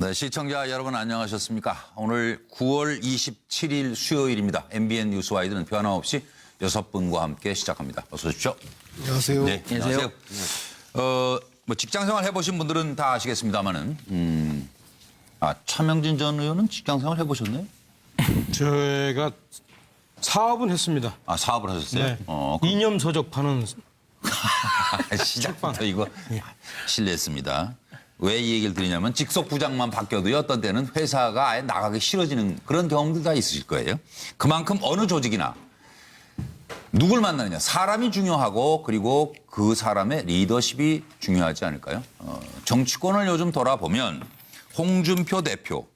네, 시청자 여러분 안녕하셨습니까? 오늘 9월 27일 수요일입니다. MBN 뉴스와이드는 변함없이 6분과 함께 시작합니다. 어서 오십시오. 안녕하세요. 네, 안녕하세요. 뭐 직장생활 해보신 분들은 다 아시겠습니다만은, 차명진 전 의원은 직장생활 해보셨나요? 제가 사업은 했습니다. 사업을 하셨어요? 네. 이념 서적 파는 시작부터 이거 실례했습니다. 왜 이 얘기를 드리냐면 직속 부장만 바뀌어도요, 어떤 때는 회사가 아예 나가기 싫어지는 그런 경험들 다 있으실 거예요. 그만큼 어느 조직이나 누굴 만나느냐, 사람이 중요하고 그리고 그 사람의 리더십이 중요하지 않을까요? 정치권을 요즘 돌아보면 홍준표 대표,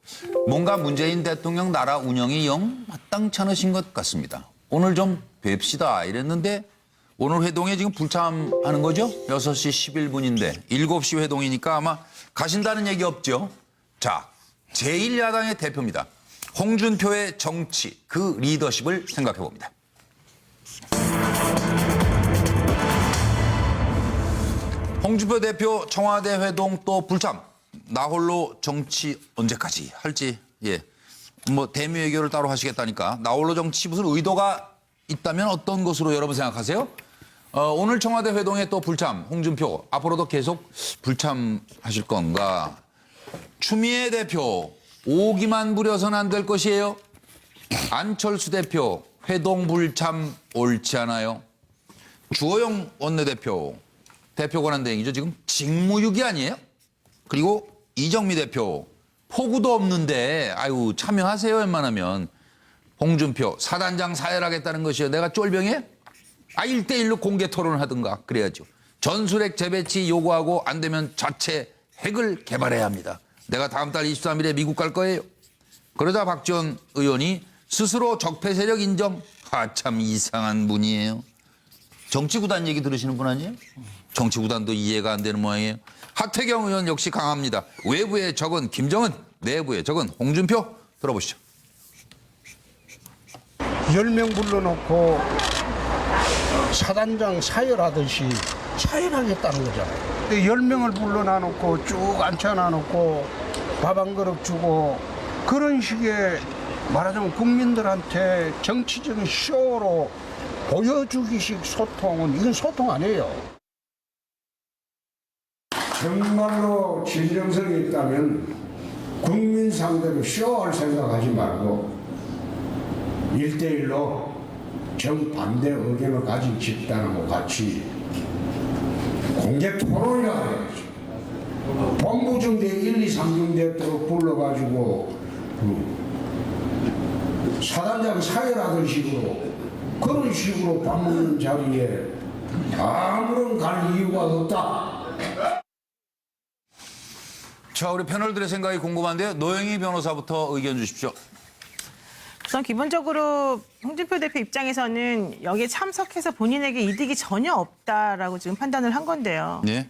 뭔가 문재인 대통령 나라 운영이 영 마땅치 않으신 것 같습니다. 오늘 좀 뵙시다 이랬는데 오늘 회동에 지금 불참하는 거죠? 6시 11분인데 7시 회동이니까 아마 가신다는 얘기 없죠? 자, 제1야당의 대표입니다. 홍준표의 정치, 그 리더십을 생각해 봅니다. 홍준표 대표 청와대 회동 또 불참. 나 홀로 정치 언제까지 할지, 뭐 대미 외교를 따로 하시겠다니까. 나 홀로 정치 무슨 의도가 있다면 어떤 것으로 여러분 생각하세요? 오늘 청와대 회동에 또 불참, 홍준표 앞으로도 계속 불참하실 건가? 추미애 대표 오기만 부려서는 안 될 것이에요. 안철수 대표 회동 불참 옳지 않아요. 주호영 원내대표 대표 권한대행이죠. 지금 직무유기 아니에요? 그리고 이정미 대표 포구도 없는데 아유 참여하세요 웬만하면. 홍준표 사단장 사열하겠다는 것이요. 내가 쫄병이에요? 1대1로 공개 토론을 하든가 그래야죠. 전술핵 재배치 요구하고 안 되면 자체 핵을 개발해야 합니다. 내가 다음 달 23일에 미국 갈 거예요. 그러자 박지원 의원이 스스로 적폐 세력 인정. 참 이상한 분이에요. 정치구단 얘기 들으시는 분 아니에요? 정치구단도 이해가 안 되는 모양이에요. 하태경 의원 역시 강합니다. 외부의 적은 김정은, 내부의 적은 홍준표. 들어보시죠. 10명 불러놓고 사단장 사열하듯이 사열하겠다는 거잖아요. 10명을 불러놔놓고 쭉 앉혀놔놓고 밥 한 그릇 주고 그런 식의 말하자면 국민들한테 정치적인 쇼로 보여주기식 소통은 이건 소통 아니에요. 정말로 진정성이 있다면 국민 상대로 쇼할 생각하지 말고 1대1로 정반대 의견을 가진 집단하고 같이 공개 토론이라고 해야죠. 법무중대 1, 2, 3중 대표로 불러가지고 사단장 사열하던 식으로 그런 식으로 밥 먹는 자리에 아무런 갈 이유가 없다. 자, 우리 패널들의 생각이 궁금한데요. 노영희 변호사부터 의견 주십시오. 우선 기본적으로 홍준표 대표 입장에서는 여기에 참석해서 본인에게 이득이 전혀 없다라고 지금 판단을 한 건데요. 네.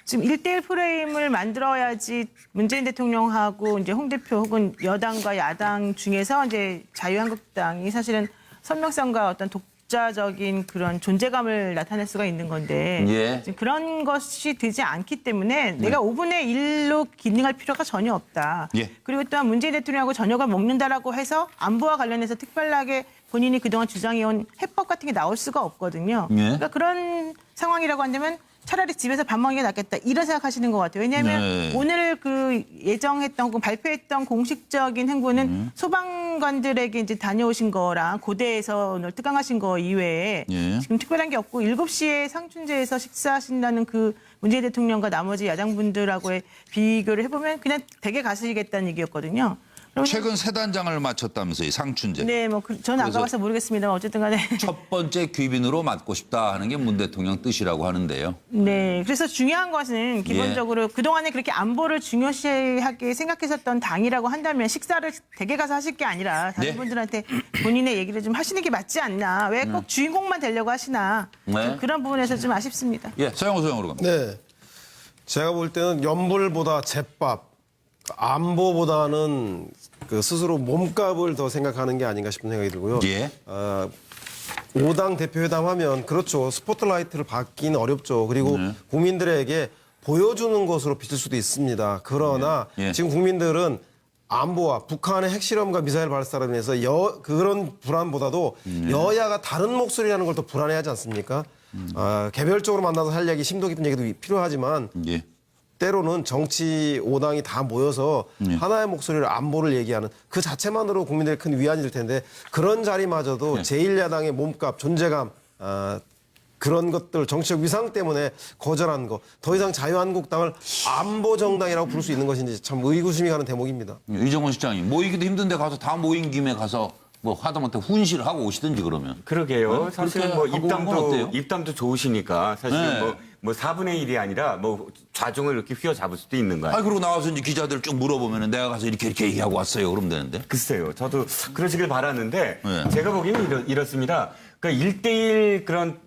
지금 1대1 프레임을 만들어야지 문재인 대통령하고 이제 홍 대표 혹은 여당과 야당 중에서 이제 자유한국당이 사실은 선명성과 어떤 독자적인 그런 존재감을 나타낼 수가 있는 건데 예. 지금 그런 것이 되지 않기 때문에 내가 5분의 1로 기능할 필요가 전혀 없다. 예. 그리고 또한 문재인 대통령하고 저녁을 먹는다라고 해서 안보와 관련해서 특별하게 본인이 그동안 주장해온 해법 같은 게 나올 수가 없거든요. 예. 그러니까 그런 상황이라고 한다면 차라리 집에서 밥 먹는 게 낫겠다 이런 생각하시는 것 같아요. 왜냐하면 네. 오늘 그 예정했던 혹은 발표했던 공식적인 행보는 소방관들에게 이제 다녀오신 거랑 고대에서 오늘 특강하신 거 이외에 예. 지금 특별한 게 없고 7시에 상춘제에서 식사하신다는 그 문재인 대통령과 나머지 야당분들하고의 비교를 해보면 그냥 댁에 가시겠다는 얘기였거든요. 최근 세 단장을 마쳤다면서요, 상춘제. 네, 뭐 저는 안 그래서 가봐서 모르겠습니다만 어쨌든 간에 첫 번째 귀빈으로 맡고 싶다 하는 게 문 대통령 뜻이라고 하는데요. 네, 그래서 중요한 것은 기본적으로 그동안에 그렇게 안보를 중요시하게 생각했었던 당이라고 한다면 식사를 댁에 가서 하실 게 아니라 다른 네. 분들한테 본인의 얘기를 좀 하시는 게 맞지 않나. 왜 꼭 주인공만 되려고 하시나. 네. 좀 그런 부분에서 좀 아쉽습니다. 예, 서영호 소영으로 갑니다. 네. 제가 볼 때는 연불보다 제밥, 안보보다는 그 스스로 몸값을 더 생각하는 게 아닌가 싶은 생각이 들고요. 예. 5당 대표회담 하면 그렇죠. 스포트라이트를 받기는 어렵죠. 그리고 국민들에게 보여주는 것으로 비칠 수도 있습니다. 그러나 예. 지금 국민들은 안보와 북한의 핵실험과 미사일 발사로 인해서 그런 불안보다도 여야가 다른 목소리라는 걸 더 불안해하지 않습니까? 개별적으로 만나서 할 얘기, 심도 깊은 얘기도 필요하지만 예. 때로는 정치 5당이 다 모여서 하나의 목소리를 안보를 얘기하는 그 자체만으로 국민들의 큰 위안이 될 텐데 그런 자리마저도 제1야당의 몸값, 존재감 그런 것들 정치적 위상 때문에 거절한 거 더 이상 자유한국당을 안보 정당이라고 부를 수 있는 것인지 참 의구심이 가는 대목입니다. 이정원 실장님 모이기도 힘든데 가서 다 모인 김에 가서 뭐 하다못해 훈시를 하고 오시든지 그러면. 그러게요. 네? 사실 그렇게 뭐 하고 오는 건 어때요? 입담도 좋으시니까 사실 네. 뭐 4분의 1이 아니라 뭐 좌중을 이렇게 휘어잡을 수도 있는 거예요. 아니 그리고 나와서 이제 기자들 쭉 물어보면은 내가 가서 이렇게 얘기하고 왔어요. 그러면 되는데. 글쎄요. 저도 그러시길 바랐는데 네. 제가 보기에는 이렇습니다. 그러니까 1대1 그런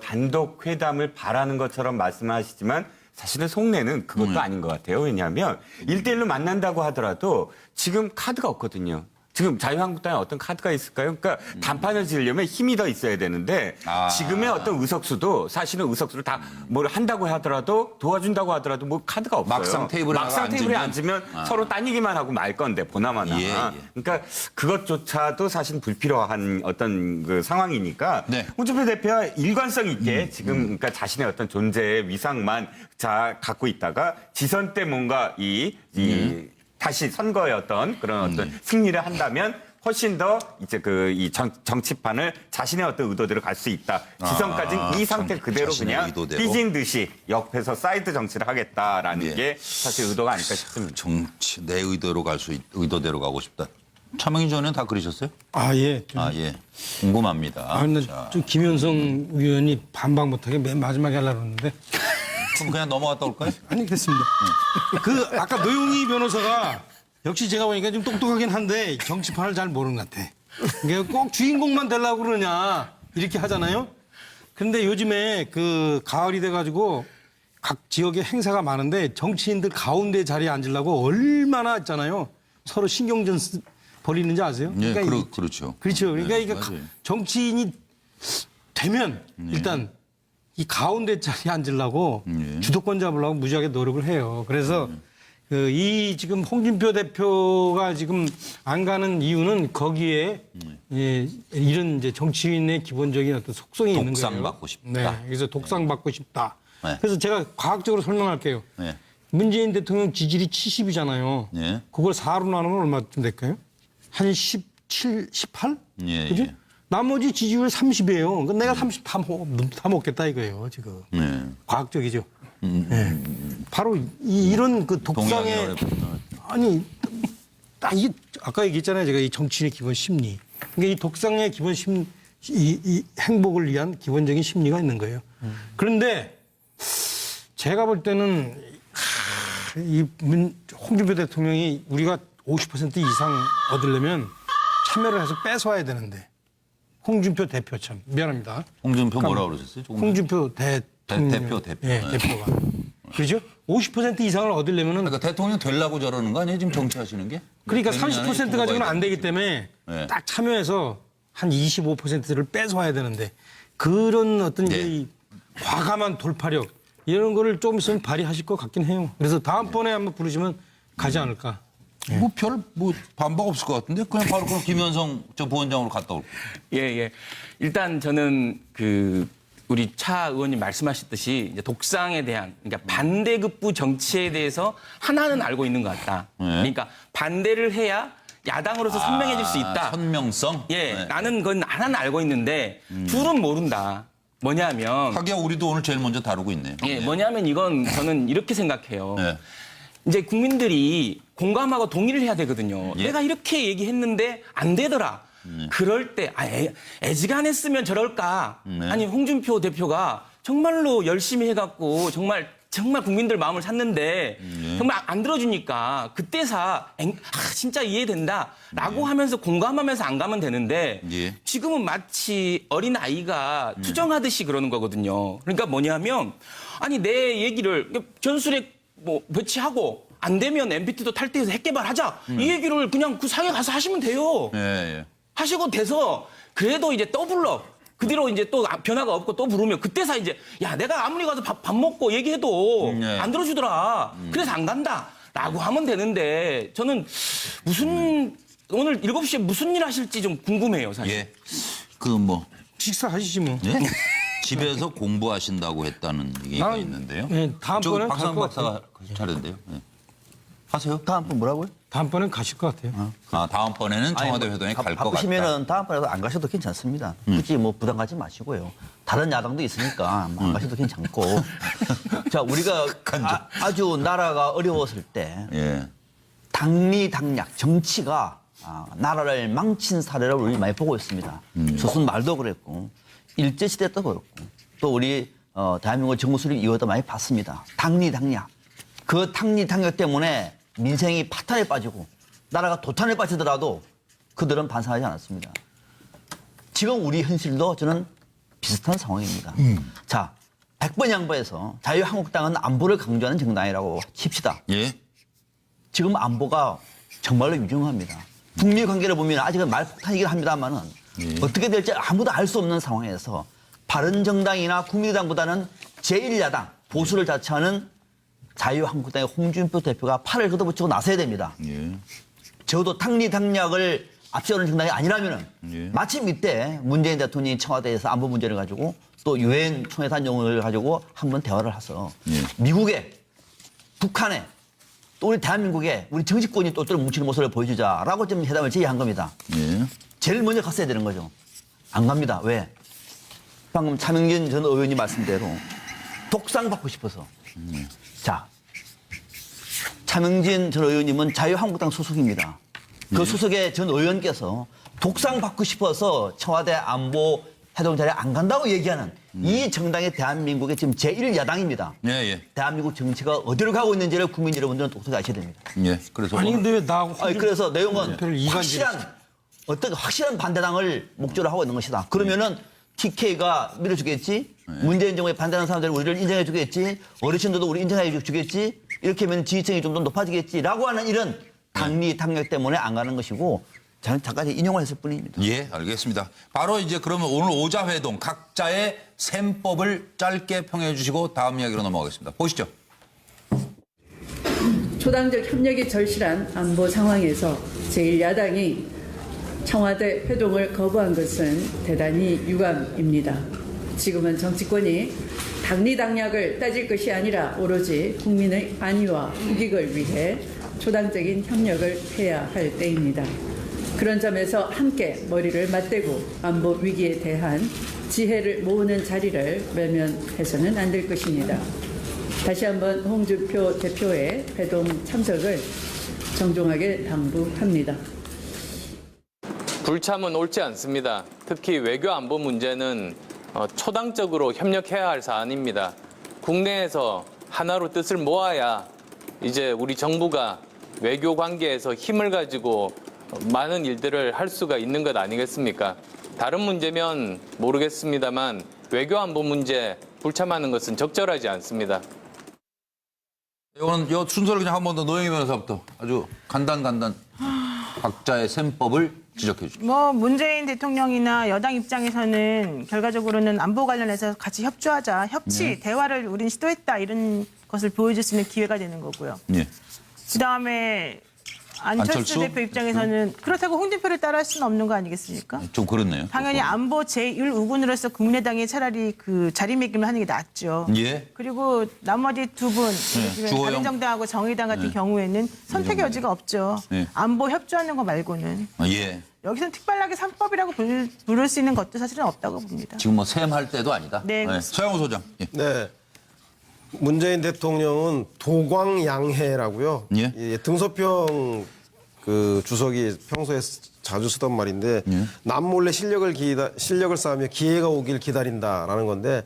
단독 회담을 바라는 것처럼 말씀하시지만 사실은 속내는 그것도 아닌 것 같아요. 왜냐하면 1대1로 만난다고 하더라도 지금 카드가 없거든요. 지금 자유한국당에 어떤 카드가 있을까요? 그러니까 단판을 지으려면 힘이 더 있어야 되는데 지금의 어떤 의석수도 사실은 의석수를 다 뭘 한다고 하더라도 도와준다고 하더라도 뭐 카드가 없어요. 막상 테이블에 앉으면 서로 따니기만 하고 말 건데 보나마나. 예, 예. 그러니까 그것조차도 사실 불필요한 어떤 그 상황이니까 네. 홍준표 대표가 일관성 있게 지금 그러니까 자신의 어떤 존재의 위상만 갖고 있다가 지선 때 뭔가 다시 선거의 어떤 그런 어떤 승리를 한다면 훨씬 더 이제 이 정치판을 자신의 어떤 의도대로 갈 수 있다. 지선까지는 이 상태 그대로 자신의 그냥 의도대로. 삐진 듯이 옆에서 사이드 정치를 하겠다라는 게 사실 의도가 아닐까 싶습니다. 정치 내 의도로 의도대로 가고 싶다. 차명희 전 의원 다 그러셨어요? 아, 예. 예. 궁금합니다. 아, 근데 자, 좀 김현성 위원이 반박 못하게 맨 마지막에 하려고 그러는데. 그럼 그냥 넘어갔다 올까요? 아니, 됐습니다. 그, 아까 노영희 변호사가 역시 제가 보니까 좀 똑똑하긴 한데 정치판을 잘 모르는 것 같아. 그러니까 꼭 주인공만 되려고 그러냐. 이렇게 하잖아요. 근데 요즘에 그 가을이 돼가지고 각 지역에 행사가 많은데 정치인들 가운데 자리에 앉으려고 얼마나 있잖아요. 서로 신경전 벌이는지 아세요? 예, 그러니까 그렇죠. 그렇죠. 그러니까 네, 이게 맞아요. 정치인이 되면 일단 이 가운데 자리에 앉으려고 주도권 잡으려고 무지하게 노력을 해요. 그래서 이 지금 홍준표 대표가 지금 안 가는 이유는 거기에 이런 이제 정치인의 기본적인 어떤 속성이 있는 거예요. 독상받고 싶다. 네, 그래서 독상받고 싶다. 네. 그래서 제가 과학적으로 설명할게요. 네. 문재인 대통령 지지율이 70이잖아요. 예. 그걸 4로 나누면 얼마쯤 될까요? 한 17, 18? 예, 그죠? 예. 나머지 지지율 30이에요. 그러니까 내가 30 다 먹겠다 이거예요, 지금. 네. 과학적이죠. 네. 바로 이런 그 독상의 동의하기 아니 딱 이게 아까 얘기했잖아요. 제가 이 정치인의 기본 심리. 그러니까 이 독상의 기본 이 행복을 위한 기본적인 심리가 있는 거예요. 그런데 제가 볼 때는 홍준표 대통령이 우리가 50% 이상 얻으려면 참여를 해서 뺏어와야 되는데 홍준표 대표 참 미안합니다. 홍준표 뭐라고 그러셨어요? 조금 홍준표 대통령 대표. 예, 네. 대표가 그렇죠? 50% 이상을 얻으려면은 그러니까 대통령 되려고 저러는 거 아니에요? 지금 정치하시는 게? 그러니까 되느냐는 30% 가지고는 안 되기 거지. 때문에 네. 딱 참여해서 한 25%를 뺏어와야 되는데 그런 어떤 네. 이 과감한 돌파력 이런 거를 좀 있으면 발휘하실 것 같긴 해요. 그래서 다음번에 한번 부르시면 가지 않을까. 별 반박 없을 것 같은데 그냥 바로 그럼 김현성 저 부원장으로 갔다 올게요. 예. 일단 저는 우리 차 의원님 말씀하셨듯이 이제 독상에 대한 그러니까 반대급부 정치에 대해서 하나는 알고 있는 것 같다. 그러니까 반대를 해야 야당으로서 선명해질 수 있다. 선명성? 예, 네. 나는 그건 하나는 알고 있는데 둘은 모른다. 뭐냐면 하기야 우리도 오늘 제일 먼저 다루고 있네요. 예, 뭐냐면 이건 저는 이렇게 생각해요. 네. 이제 국민들이 공감하고 동의를 해야 되거든요. 예. 내가 이렇게 얘기했는데 안 되더라. 그럴 때 애지간했으면 저럴까. 아니 홍준표 대표가 정말로 열심히 해갖고 정말 국민들 마음을 샀는데 정말 안 들어주니까 그때사 진짜 이해된다라고 하면서 공감하면서 안 가면 되는데 예. 지금은 마치 어린 아이가 투정하듯이 그러는 거거든요. 그러니까 뭐냐면 아니 내 얘기를 전술핵 배치하고 안 되면 NPT도 탈퇴해서 핵 개발하자 이 얘기를 그냥 그 상에 가서 하시면 돼요. 예. 하시고 돼서 그래도 이제 더블로 그 뒤로 이제 또 변화가 없고 또 부르면 그때서 이제 야 내가 아무리 가서 밥 먹고 얘기해도 네. 안 들어주더라. 그래서 안 간다라고 하면 되는데 저는 무슨 오늘 7시에 무슨 일 하실지 좀 궁금해요 사실. 예. 그 뭐 식사하시지 뭐. 예? 집에서 공부하신다고 했다는 얘기가 나는- 있는데요. 네, 다음번엔 박상 갈것 박사가 차례인데요. 예. 하세요. 다음번 뭐라고요? 다음번엔 가실 것 같아요. 다음번에는 청와대 회동에 갈 것 같다. 바쁘시면은 다음번에도 안 가셔도 괜찮습니다. 굳이 뭐 부담 가지 마시고요. 다른 야당도 있으니까 안 가셔도 괜찮고. 자, 우리가 아주 나라가 어려웠을 때 예. 당리당략 정치가 나라를 망친 사례를 우리 많이 보고 있습니다. 조선 말도 그랬고 일제시대 때도 그렇고 또 우리 대한민국 정부 수립 이후에도 많이 봤습니다. 당리당략. 그 당리당략 때문에 민생이 파탄에 빠지고 나라가 도탄에 빠지더라도 그들은 반성하지 않았습니다. 지금 우리 현실도 저는 비슷한 상황입니다. 자, 100번 양보해서 자유한국당은 안보를 강조하는 정당이라고 칩시다. 예. 지금 안보가 정말로 유중합니다. 북미 관계를 보면 아직은 말폭탄이긴 합니다만은 어떻게 될지 아무도 알 수 없는 상황에서 바른정당이나 국민의당보다는 제1야당 보수를 자처하는 자유한국당의 홍준표 대표가 팔을 걷어붙이고 나서야 됩니다. 예. 적어도 당리당략을 앞세우는 정당이 아니라면은 예. 마침 이때 문재인 대통령이 청와대에서 안보 문제를 가지고 또 유엔 총회단 용어를 가지고 한번 대화를 해서 예. 미국에 북한에 또 우리 대한민국에 우리 정치권이 또 뭉치는 모습을 보여주자라고 좀 회담을 제의한 겁니다. 예. 제일 먼저 갔어야 되는 거죠. 안 갑니다. 왜? 방금 차명진 전 의원님 말씀대로 독상 받고 싶어서. 자, 차명진 전 의원님은 자유한국당 소속입니다. 그 소속의 전 의원께서 독상 받고 싶어서 청와대 안보 회동 자리에 안 간다고 얘기하는 이 정당이 대한민국의 지금 제1야당입니다. 예, 예. 대한민국 정치가 어디로 가고 있는지를 국민 여러분들은 똑똑히 아셔야 됩니다. 예. 그래서 아니 오늘 근데 왜 나하고 아니, 그래서 내용은 별로 이간질 확실한 반대당을 목적으로 하고 있는 것이다. 그러면은 TK가 밀어주겠지, 문재인 정부에 반대하는 사람들이 우리를 인정해 주겠지, 어르신들도 우리 인정해 주겠지, 이렇게 하면 지지층이 좀 더 높아지겠지라고 하는 이런 당리당략 때문에 안 가는 것이고 저는 잠깐 인용을 했을 뿐입니다. 예, 알겠습니다. 바로 이제 그러면 오늘 오자회동 각자의 셈법을 짧게 평해 주시고 다음 이야기로 넘어가겠습니다. 보시죠. 초당적 협력이 절실한 안보 상황에서 제1야당이 청와대 회동을 거부한 것은 대단히 유감입니다. 지금은 정치권이 당리당략을 따질 것이 아니라 오로지 국민의 안위와 국익을 위해 초당적인 협력을 해야 할 때입니다. 그런 점에서 함께 머리를 맞대고 안보 위기에 대한 지혜를 모으는 자리를 외면해서는 안 될 것입니다. 다시 한번 홍준표 대표의 회동 참석을 정중하게 당부합니다. 불참은 옳지 않습니다. 특히 외교 안보 문제는 초당적으로 협력해야 할 사안입니다. 국내에서 하나로 뜻을 모아야 이제 우리 정부가 외교 관계에서 힘을 가지고 많은 일들을 할 수가 있는 것 아니겠습니까? 다른 문제면 모르겠습니다만 외교 안보 문제 불참하는 것은 적절하지 않습니다. 이거는 요 순서를 그냥 한 번 더 노영희 변호사부터 아주 간단 각자의 셈법을 지적해 주십시오. 뭐 문재인 대통령이나 여당 입장에서는 결과적으로는 안보 관련해서 같이 협조하자, 협치, 대화를 우린 시도했다 이런 것을 보여줄 수 있는 기회가 되는 거고요. 예. 그다음에 안철수 안철수? 대표 입장에서는 그렇다고 홍준표를 따라할 수는 없는 거 아니겠습니까? 좀 그렇네요. 당연히 안보 제1우군으로서 국민의당이 차라리 그 자리매김을 하는 게 낫죠. 예. 그리고 나머지 두 분, 주호영. 바른정당하고 정의당 같은 경우에는 선택의 여지가 없죠. 네. 안보 협조하는 거 말고는. 예. 여기서는 특별하게 3법이라고 부를 수 있는 것도 사실은 없다고 봅니다. 지금 뭐 셈할 때도 아니다. 네, 그렇습니다. 서영우 소장. 예. 네. 문재인 대통령은 도광양해라고요. 예. 이 등소평 그 주석이 평소에 자주 쓰던 말인데 남몰래 실력을 쌓으며 기회가 오길 기다린다라는 건데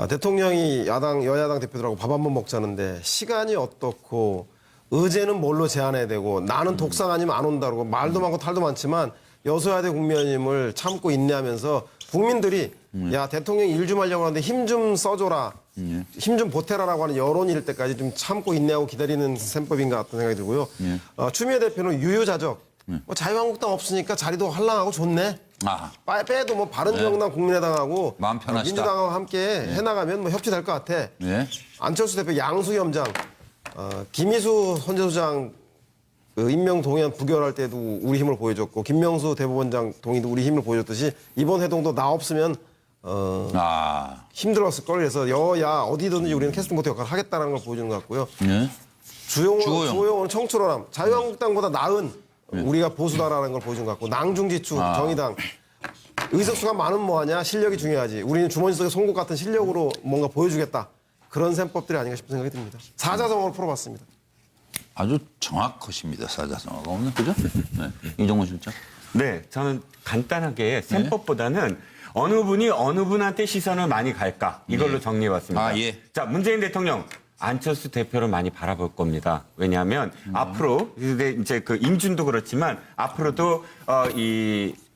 대통령이 여야당 대표들하고 밥 한번 먹자는데 시간이 어떻고 의제는 뭘로 제한해야 되고 나는 독상 아니면 안 온다고 말도 많고 탈도 많지만 여소야대 국면임을 참고 인내하면서 국민들이 야 대통령이 일 좀 하려고 하는데 힘 좀 써줘라. 힘 좀 보태라라고 하는 여론일 때까지 좀 참고 인내하고 기다리는 셈법인 것 같다는 생각이 들고요. 추미애 대표는 유유자적. 뭐 자유한국당 없으니까 자리도 한랑하고 좋네. 아. 빼도 뭐 바른정당 국민의당하고 마음 편하시다. 민주당하고 함께 해나가면 뭐 협치될 것 같아. 예. 안철수 대표 양수위원장, 김희수 헌재소장 그 임명 동의안 부결할 때도 우리 힘을 보여줬고 김명수 대법원장 동의도 우리 힘을 보여줬듯이 이번 회동도 나 없으면 힘들었을 걸. 그래서 여야 어디든지 우리는 캐스팅 보트 역할을 하겠다는 걸 보여주는 것 같고요. 예. 주호영은 청출어람, 자유한국당보다 나은 우리가 보수다라는 걸 보여준 것 같고 낭중지추 정의당 의석수가 많으면 뭐하냐, 실력이 중요하지. 우리는 주머니 속에 송곳 같은 실력으로 뭔가 보여주겠다. 그런 셈법들이 아닌가 싶은 생각이 듭니다. 사자성어로 풀어봤습니다. 아주 정확하십니다. 사자성어가 없는 그죠? 네. 이종훈 실장. 네, 저는 간단하게 셈법보다는 어느 분이 어느 분한테 시선을 많이 갈까 이걸로 정리해봤습니다. 아, 예. 자, 문재인 대통령 안철수 대표를 많이 바라볼 겁니다. 왜냐하면 앞으로 이제 그 임준도 그렇지만 앞으로도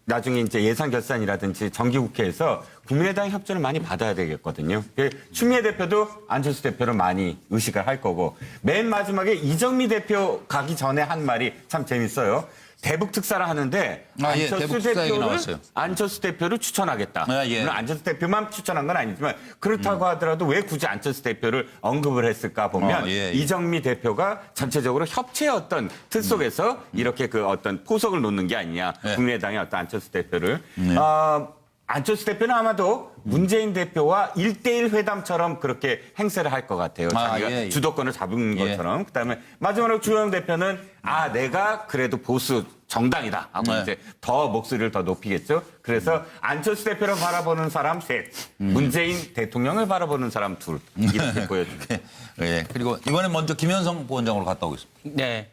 나중에 이제 예산 결산이라든지 정기국회에서 국민의당 협조를 많이 받아야 되겠거든요. 추미애 대표도 안철수 대표를 많이 의식을 할 거고 맨 마지막에 이정미 대표 가기 전에 한 말이 참 재밌어요. 대북 특사를 하는데 안철수 대표를 추천하겠다. 예. 물론 안철수 대표만 추천한 건 아니지만 그렇다고 하더라도 왜 굳이 안철수 대표를 언급을 했을까 보면 이정미 대표가 전체적으로 협치의 어떤 틀 속에서 이렇게 그 어떤 포석을 놓는 게 아니냐. 국민의당의 어떤 안철수 대표를. 안철수 대표는 아마도 문재인 대표와 1대1 회담처럼 그렇게 행세를 할 것 같아요. 자기가 주도권을 잡은 것처럼. 그다음에 마지막으로 주호영 대표는 내가 그래도 보수 정당이다 하고 이제 더 목소리를 더 높이겠죠. 그래서 안철수 대표를 바라보는 사람 셋, 문재인 대통령을 바라보는 사람 둘 이렇게 보여줍니다. 예. 그리고 이번에 먼저 김현성 부원장으로 갔다 오겠습니다. 네.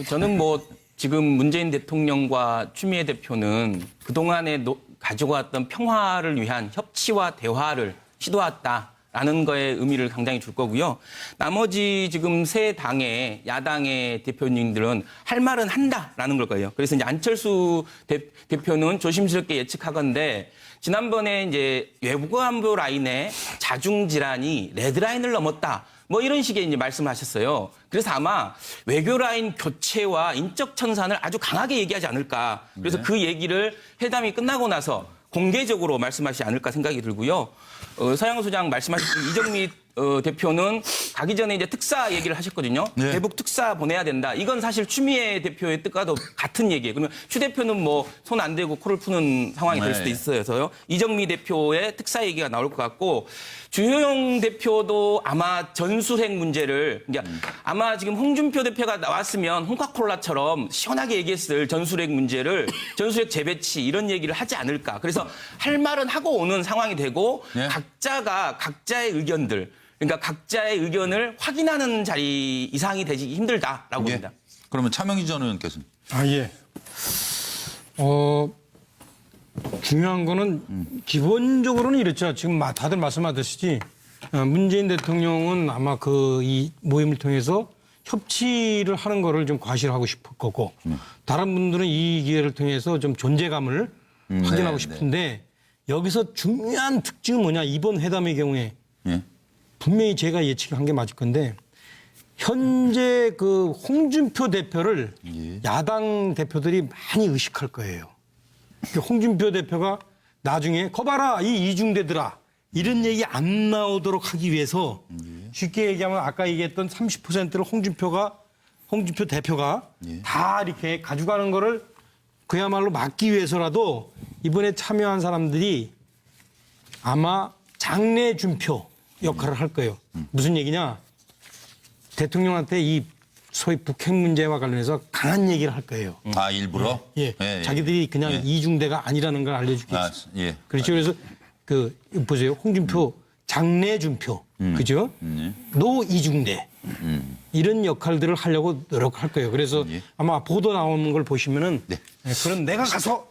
저는 뭐 지금 문재인 대통령과 추미애 대표는 그동안에 가져왔던 평화를 위한 협치와 대화를 시도했다라는 거에 의미를 굉장히 줄 거고요. 나머지 지금 세 당의 야당의 대표님들은 할 말은 한다라는 걸 거예요. 그래서 이제 안철수 대표는 조심스럽게 예측하건대 지난번에 이제 외국 안보 라인의 자중 질환이 레드라인을 넘었다. 뭐 이런 식의 이제 말씀하셨어요. 그래서 아마 외교 라인 교체와 인적 청산을 아주 강하게 얘기하지 않을까. 그래서 그 얘기를 회담이 끝나고 나서 공개적으로 말씀하시지 않을까 생각이 들고요. 서양호 소장 말씀하신 이정미 대표는 가기 전에 이제 특사 얘기를 하셨거든요. 대북 특사 보내야 된다. 이건 사실 추미애 대표의 뜻과도 같은 얘기예요. 그러면 추 대표는 뭐 손 안 대고 코를 푸는 상황이 될 수도 있어서요. 이정미 대표의 특사 얘기가 나올 것 같고 주호영 대표도 아마 전술핵 문제를 그러니까 아마 지금 홍준표 대표가 나왔으면 홍카콜라처럼 시원하게 얘기했을 전술핵 문제를 전술핵 재배치 이런 얘기를 하지 않을까. 그래서 할 말은 하고 오는 상황이 되고 각자가 각자의 의견들 그러니까 각자의 의견을 확인하는 자리 이상이 되기 힘들다라고 봅니다. 그러면 차명희 전 의원께서는? 예. 중요한 거는 기본적으로는 이랬죠. 지금 다들 말씀하듯이 문재인 대통령은 아마 이 모임을 통해서 협치를 하는 거를 좀 과시하고 싶을 거고 다른 분들은 이 기회를 통해서 좀 존재감을 확인하고 싶은데 여기서 중요한 특징은 뭐냐. 이번 회담의 경우에 분명히 제가 예측한 게 맞을 건데 현재 그 홍준표 대표를 야당 대표들이 많이 의식할 거예요. 홍준표 대표가 나중에 거봐라 이 이중대들아 이런 얘기 안 나오도록 하기 위해서 쉽게 얘기하면 아까 얘기했던 30%를 홍준표 대표가 다 이렇게 가져가는 거를 그야말로 막기 위해서라도 이번에 참여한 사람들이 아마 장내 준표 역할을 할 거예요. 무슨 얘기냐? 대통령한테 이 소위 북핵 문제와 관련해서 강한 얘기를 할 거예요. 일부러? 자기들이 그냥 이중대가 아니라는 걸 알려주기 위해서. 그렇죠. 그래서 보세요. 홍준표 장내 준표. 그죠? 노 이중대. 이런 역할들을 하려고 노력할 거예요. 그래서 아마 보도 나오는 걸 보시면은 그런 내가 가서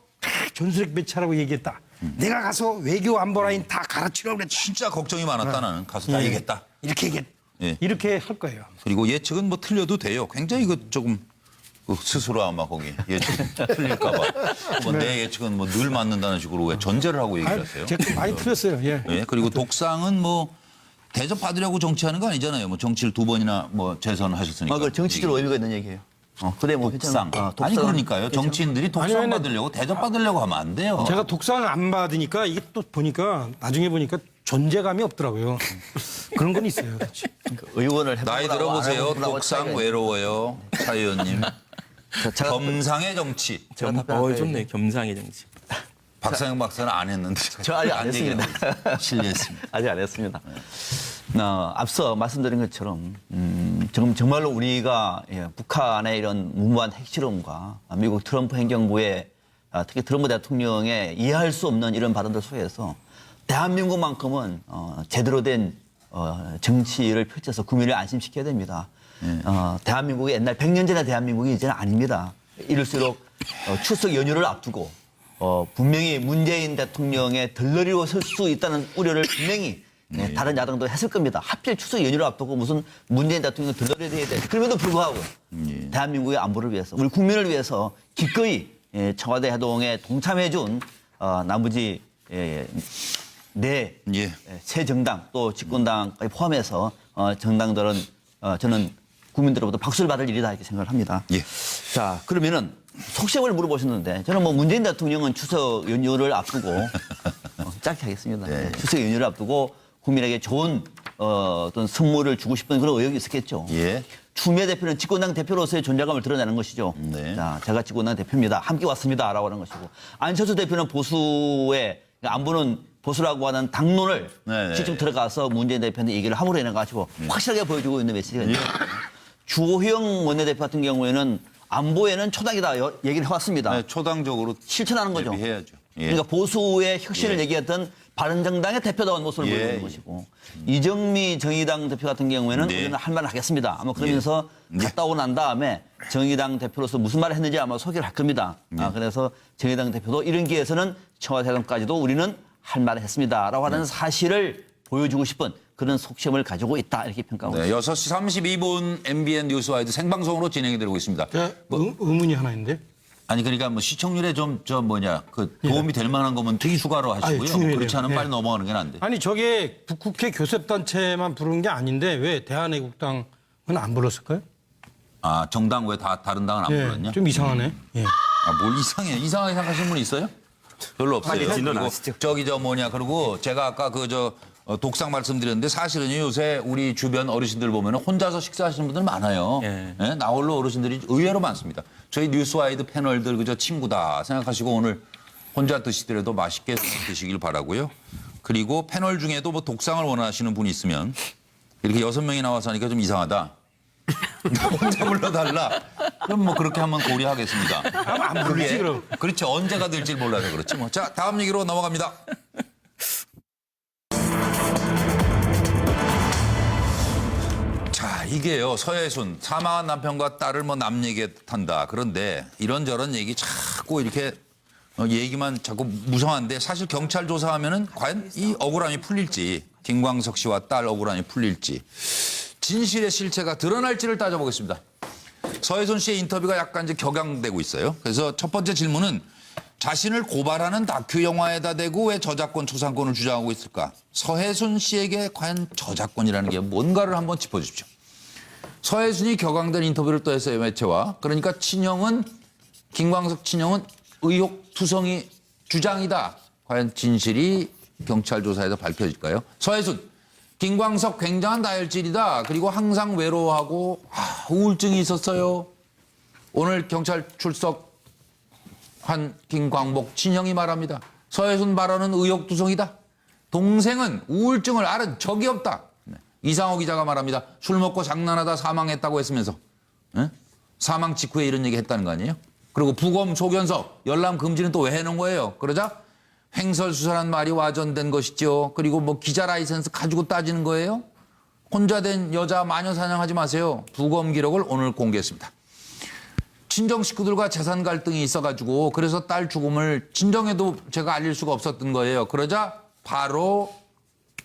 전술핵 배치하라고 얘기했다. 내가 가서 외교 안보 라인 다 갈아치우라고 그랬다. 진짜 걱정이 많았다 나는. 가서 다 얘기했다. 이렇게 얘기했다. 이렇게 할 거예요. 그리고 예측은 뭐 틀려도 돼요. 굉장히 조금 스스로 아마 거기 예측 틀릴까 봐. 내 예측은 뭐 늘 맞는다는 식으로 왜 전제를 하고 얘기를 하세요. 제가 많이 틀렸어요. 그리고 독상은 뭐 대접 받으려고 정치하는 거 아니잖아요. 뭐 정치를 2번이나 뭐 재선하셨으니까. 그 정치적으로 의미가 있는 얘기예요. 그래 뭐 독상. 괜찮아. 아니 그러니까요. 정치인들이 독상 아니, 받으려고 대접받으려고 하면 안 돼요. 제가 독상을 안 받으니까 이게 또 보니까 나중에 보니까 존재감이 없더라고요. 그런 건 있어요. 그렇지. 의원을 해보라고 나이 안 들어보세요. 해보라고 독상 차이가 외로워요. 차 의원님. 제가 겸상의 정치. 제가 답변할까요? 좋네. 겸상의 정치. 박상영 박사는 안 했는데. 저 아직 안 얘기하고 했습니다. 실례했습니다. 아직 안 했습니다. 앞서 말씀드린 것처럼 정말로 우리가 북한의 이런 무모한 핵실험과 미국 트럼프 행정부의 특히 트럼프 대통령의 이해할 수 없는 이런 발언들 속에서 대한민국만큼은 제대로 된 정치를 펼쳐서 국민을 안심시켜야 됩니다. 대한민국이 옛날 100년 전의 대한민국이 이제는 아닙니다. 이럴수록 추석 연휴를 앞두고 분명히 문재인 대통령의 덜러리로 설 수 있다는 우려를 분명히 다른 야당도 했을 겁니다. 하필 추석 연휴를 앞두고 무슨 문재인 대통령 덜러리 돼야 돼. 그럼에도 불구하고 대한민국의 안보를 위해서 우리 국민을 위해서 기꺼이 청와대 해동에 동참해준 나머지 새 정당 또 집권당까지 포함해서 정당들은 저는 국민들로부터 박수를 받을 일이다 이렇게 생각을 합니다. 예. 자 그러면은 속셈을 물어보셨는데 저는 뭐 문재인 대통령은 추석 연휴를 앞두고 짧게 하겠습니다. 네. 추석 연휴를 앞두고 국민에게 좋은 어떤 선물을 주고 싶은 그런 의욕이 있었겠죠. 예. 추미애 대표는 집권당 대표로서의 존재감을 드러내는 것이죠. 네. 자, 제가 집권당 대표입니다. 함께 왔습니다라고 하는 것이고 안철수 대표는 보수의 안보는 보수라고 하는 당론을 네네. 직접 들어가서 문재인 대표한테 얘기를 함으로 인해 가지고 확실하게 보여주고 있는 메시지가 있는데 주호영 원내대표 같은 경우에는 안보에는 초당이다 얘기를 해왔습니다. 네, 초당적으로 실천하는 거죠. 대비해야죠. 예. 그러니까 보수의 혁신을 예. 얘기했던 바른정당의 대표다운 모습을 예. 보여주는 것이고 이정미 정의당 대표 같은 경우에는 네. 우리는 할 말을 하겠습니다. 아마 그러면서 갔다 오고 난 다음에 정의당 대표로서 무슨 말을 했는지 아마 소개를 할 겁니다. 그래서 정의당 대표도 이런 기회에서는 청와대 회담까지도 우리는 할 말을 했습니다라고 하는 사실을 보여주고 싶은 그런 속셈을 가지고 있다 이렇게 평가하고 네, 있습니다. 6시 32분 MBN 뉴스와이드 생방송으로 진행이 되고 있습니다. 제가 의문이 하나 있는데 아니 그러니까 뭐 시청률에 좀 도움이 될 만한 거면 추가로 하시고요. 아니, 중요해요. 그렇지 않으면 예. 빨리 넘어가는 게 난데. 아니 저게 북국회 교섭단체만 부르는 게 아닌데 왜 대한애국당은 안 불렀을까요? 아 정당 왜 다 다른 당은 안 불렀냐? 좀 이상하네. 예. 뭘 이상해? 이상하게 생각하시는 분 있어요? 별로 없어요. 빨리 진도 그리고 나시죠. 그리고 제가 아까 독상 말씀드렸는데 사실은요 요새 우리 주변 어르신들 보면 혼자서 식사하시는 분들 많아요. 예. 예, 나홀로 어르신들이 의외로 많습니다. 저희 뉴스와이드 패널들 그저 친구다 생각하시고 오늘 혼자 드시더라도 맛있게 드시길 바라고요. 그리고 패널 중에도 뭐 독상을 원하시는 분이 있으면 이렇게 6명이 나와서 하니까 좀 이상하다. 혼자 불러달라. 그럼 뭐 그렇게 한번 고려하겠습니다. 안 부르지 그럼. 그렇죠. 언제가 될지 몰라서 그렇지 뭐. 자, 다음 얘기로 넘어갑니다. 자, 이게요. 서해순 사망한 남편과 딸을 뭐 남 얘기에 탄다. 그런데 이런저런 얘기 자꾸 이렇게 얘기만 자꾸 무성한데 사실 경찰 조사하면은 과연 이 억울함이 풀릴지 김광석 씨와 딸 억울함이 풀릴지 진실의 실체가 드러날지를 따져보겠습니다. 서해순 씨의 인터뷰가 약간 이제 격양되고 있어요. 그래서 첫 번째 질문은 자신을 고발하는 다큐 영화에다 대고 왜 저작권 초상권을 주장하고 있을까? 서해순 씨에게 과연 저작권이라는 게 뭔가를 한번 짚어주십시오. 서해순이 격앙된 인터뷰를 또 했어요, 매체와. 그러니까 김광석 친형은 의혹투성이 주장이다. 과연 진실이 경찰 조사에서 밝혀질까요? 서해순, 김광석 굉장한 다혈질이다. 그리고 항상 외로워하고 우울증이 있었어요. 오늘 경찰 출석한 김광복 친형이 말합니다. 서해순 발언은 의혹투성이다. 동생은 우울증을 앓은 적이 없다. 이상호 기자가 말합니다. 술 먹고 장난하다 사망했다고 했으면서 사망 직후에 이런 얘기 했다는 거 아니에요? 그리고 부검 소견서 열람 금지는 또 왜 해놓은 거예요? 그러자 횡설수설한 말이 와전된 것이죠. 그리고 뭐 기자 라이센스 가지고 따지는 거예요? 혼자 된 여자 마녀 사냥하지 마세요. 부검 기록을 오늘 공개했습니다. 친정 식구들과 재산 갈등이 있어가지고 그래서 딸 죽음을 친정에도 제가 알릴 수가 없었던 거예요. 그러자 바로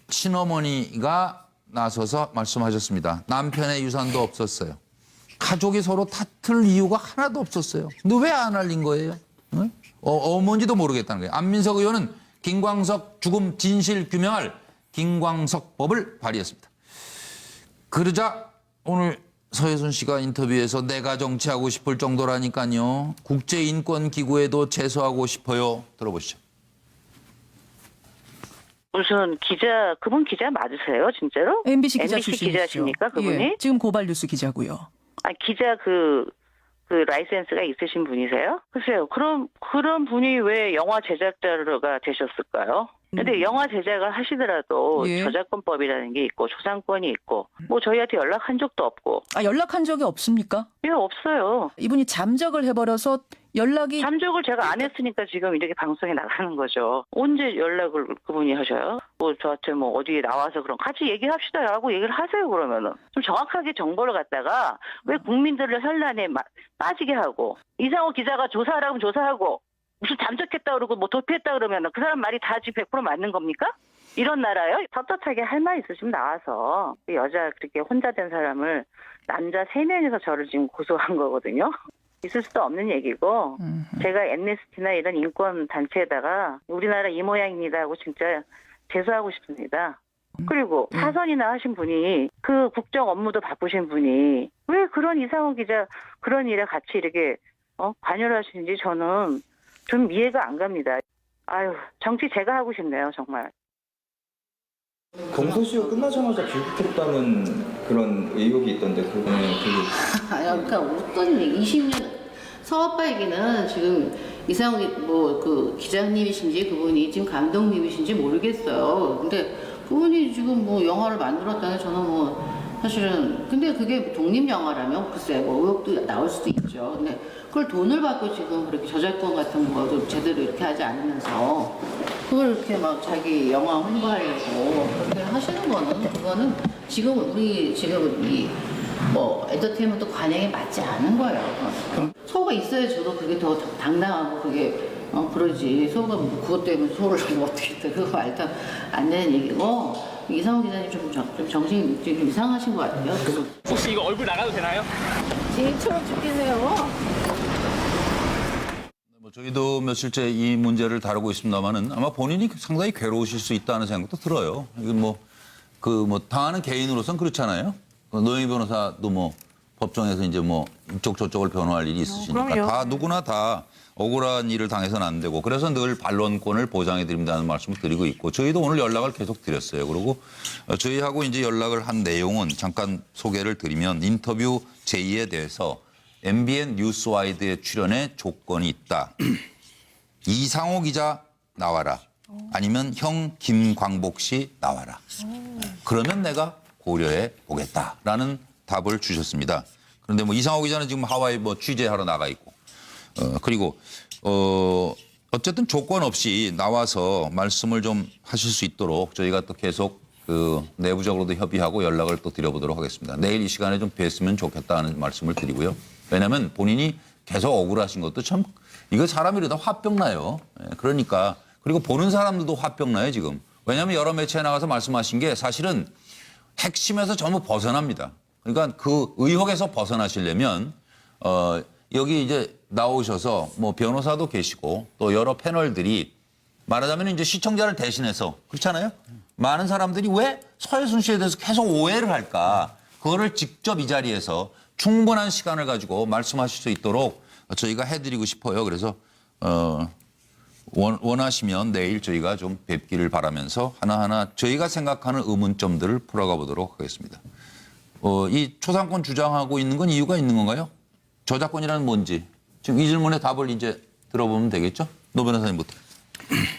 친어머니가 나서서 말씀하셨습니다. 남편의 유산도 없었어요. 가족이 서로 다툴 이유가 하나도 없었어요. 근데 왜 안 알린 거예요? 응? 뭔지도 모르겠다는 거예요. 안민석 의원은 김광석 죽음 진실 규명할 김광석법을 발의했습니다. 그러자 오늘 서혜순 씨가 인터뷰에서 내가 정치하고 싶을 정도라니까요. 국제인권기구에도 제소하고 싶어요. 들어보시죠. 무슨 기자, 그분 기자 맞으세요, 진짜로? MBC 기자 MBC 출신이시죠. 기자십니까, 그분이? 예, 지금 고발뉴스 기자고요. 아, 기자 그 라이센스가 있으신 분이세요? 글쎄요, 그런 분이 왜 영화 제작자가 되셨을까요? 근데 영화 제작을 하시더라도 예. 저작권법이라는 게 있고 초상권이 있고 뭐 저희한테 연락한 적도 없고. 아, 연락한 적이 없습니까? 예, 없어요. 이분이 잠적을 해버려서 연락이 잠적을 제가 안 했으니까 지금 이렇게 방송에 나가는 거죠. 언제 연락을 그분이 하셔요? 뭐 저한테 뭐 어디에 나와서 그럼 같이 얘기합시다라고 얘기를 하세요, 그러면은. 좀 정확하게 정보를 갖다가 왜 국민들을 현란에 빠지게 하고 이상호 기자가 조사하라면 조사하고 무슨 잠적했다 그러고 뭐 도피했다 그러면 그 사람 말이 다 지금 100% 맞는 겁니까? 이런 나라요? 떳떳하게 할 말 있으시면 나와서 그 여자 그렇게 혼자 된 사람을 남자 3명이서 저를 지금 고소한 거거든요. 있을 수도 없는 얘기고 제가 엠네스티나 이런 인권 단체에다가 우리나라 이 모양입니다 하고 진짜 제소하고 싶습니다. 그리고 사선이나 하신 분이 그 국정 업무도 바쁘신 분이 왜 그런 이상호 기자 그런 일에 같이 이렇게 관여를 하시는지 저는 좀 이해가 안 갑니다. 아유, 정치 제가 하고 싶네요, 정말. 공소시효 끝나자마자 귀국했다는 그런 의혹이 있던데 그거는 그러니까 어떤 얘기, 20년 서아빠 얘기는 지금 이상욱이 뭐 그 기자님이신지 그분이 지금 감독님이신지 모르겠어요. 근데 그분이 지금 뭐 영화를 만들었다는 저는 뭐 사실은 근데 그게 독립 영화라면 글쎄 뭐 의혹도 나올 수도 있죠. 근데 그걸 돈을 받고 지금 그렇게 저작권 같은 거도 제대로 이렇게 하지 않으면서 그걸 이렇게 막 자기 영화 홍보하려고 그렇게 하시는 거는 그거는 지금 우리 지금 이 뭐 엔터테인먼트 관행에 맞지 않은 거예요. 소가 있어야 저도 그게 더 당당하고 그게 그러지. 소가 뭐 그것 때문에 소를 뭐 어떻게 해. 그거 말도 안 되는 얘기고 이상호 기자님 좀 정신이 좀 이상하신 것 같아요. 혹시 이거 얼굴 나가도 되나요? 제일처럼 죽겠네요. 뭐 저희도 며칠째 이 문제를 다루고 있습니다만은 아마 본인이 상당히 괴로우실 수 있다는 생각도 들어요. 이건 뭐 당하는 개인으로선 그렇잖아요. 노영희 변호사도 뭐 법정에서 이제 뭐 이쪽 저쪽을 변호할 일이 있으시니까 그럼요. 다 누구나 다 억울한 일을 당해서는 안 되고 그래서 늘 반론권을 보장해 드린다는 말씀을 드리고 있고 저희도 오늘 연락을 계속 드렸어요. 그리고 저희하고 이제 연락을 한 내용은 잠깐 소개를 드리면 인터뷰 제의에 대해서 MBN 뉴스와이드에 출연에 조건이 있다. 이상호 기자 나와라. 아니면 형 김광복 씨 나와라. 그러면 내가 고려해 보겠다라는 답을 주셨습니다. 그런데 뭐 이상호 기자는 지금 하와이 뭐 취재하러 나가 있고 그리고 어쨌든 조건 없이 나와서 말씀을 좀 하실 수 있도록 저희가 또 계속 그 내부적으로도 협의하고 연락을 또 드려보도록 하겠습니다. 내일 이 시간에 좀 뵀으면 좋겠다는 말씀을 드리고요. 왜냐하면 본인이 계속 억울하신 것도 참 이거 사람 이러다 화병 나요. 그러니까 그리고 보는 사람들도 화병 나요 지금. 왜냐하면 여러 매체에 나가서 말씀하신 게 사실은 핵심에서 전부 벗어납니다. 그러니까 그 의혹에서 벗어나시려면 여기 이제 나오셔서 뭐 변호사도 계시고 또 여러 패널들이 말하자면 이제 시청자를 대신해서 그렇잖아요. 많은 사람들이 왜 서혜순 씨에 대해서 계속 오해를 할까? 그거를 직접 이 자리에서 충분한 시간을 가지고 말씀하실 수 있도록 저희가 해드리고 싶어요. 그래서 원하시면 내일 저희가 좀 뵙기를 바라면서 하나하나 저희가 생각하는 의문점들을 풀어가 보도록 하겠습니다. 이 초상권 주장하고 있는 건 이유가 있는 건가요? 저작권이란 뭔지 지금 이 질문에 답을 이제 들어보면 되겠죠? 노 변호사님부터.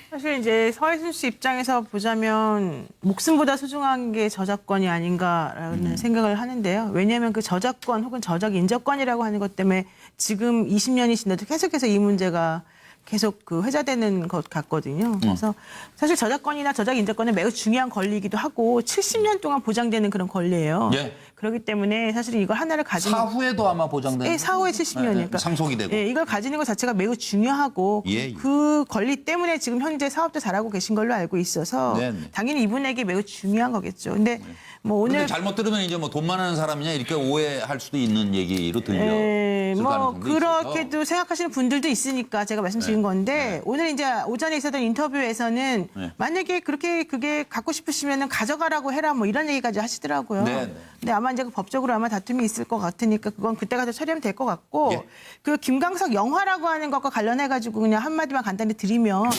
사실 이제 서혜순 씨 입장에서 보자면 목숨보다 소중한 게 저작권이 아닌가라는 생각을 하는데요. 왜냐하면 그 저작권 혹은 저작 인저권이라고 하는 것 때문에 지금 20년이 지나도 계속해서 이 문제가 계속 그 회자되는 것 같거든요. 그래서 사실 저작권이나 저작 인저권은 매우 중요한 권리이기도 하고 70년 동안 보장되는 그런 권리예요. 예. 그렇기 때문에 사실 이거 하나를 가지는 사후에도 아마 보장되는. 네, 사후에 70년이니까. 상속이 되고. 예, 이걸 가지는 것 자체가 매우 중요하고 예. 그 권리 때문에 지금 현재 사업도 잘하고 계신 걸로 알고 있어서 네. 당연히 이분에게 매우 중요한 거겠죠. 근데 뭐 오늘 근데 잘못 들으면 이제 뭐 돈 많은 사람이냐 이렇게 오해할 수도 있는 얘기로 들려. 있을 뭐 가능성도 있어서. 그렇게도 생각하시는 분들도 있으니까 제가 말씀드린 건데 오늘 이제 오전에 있었던 인터뷰에서는 만약에 그렇게 그게 갖고 싶으시면은 가져가라고 해라 뭐 이런 얘기까지 하시더라고요. 네. 근데 아마 이제 법적으로 아마 다툼이 있을 것 같으니까 그건 그때 가서 처리하면 될 것 같고 예. 그 김광석 영화라고 하는 것과 관련해 가지고 그냥 한마디만 간단히 드리면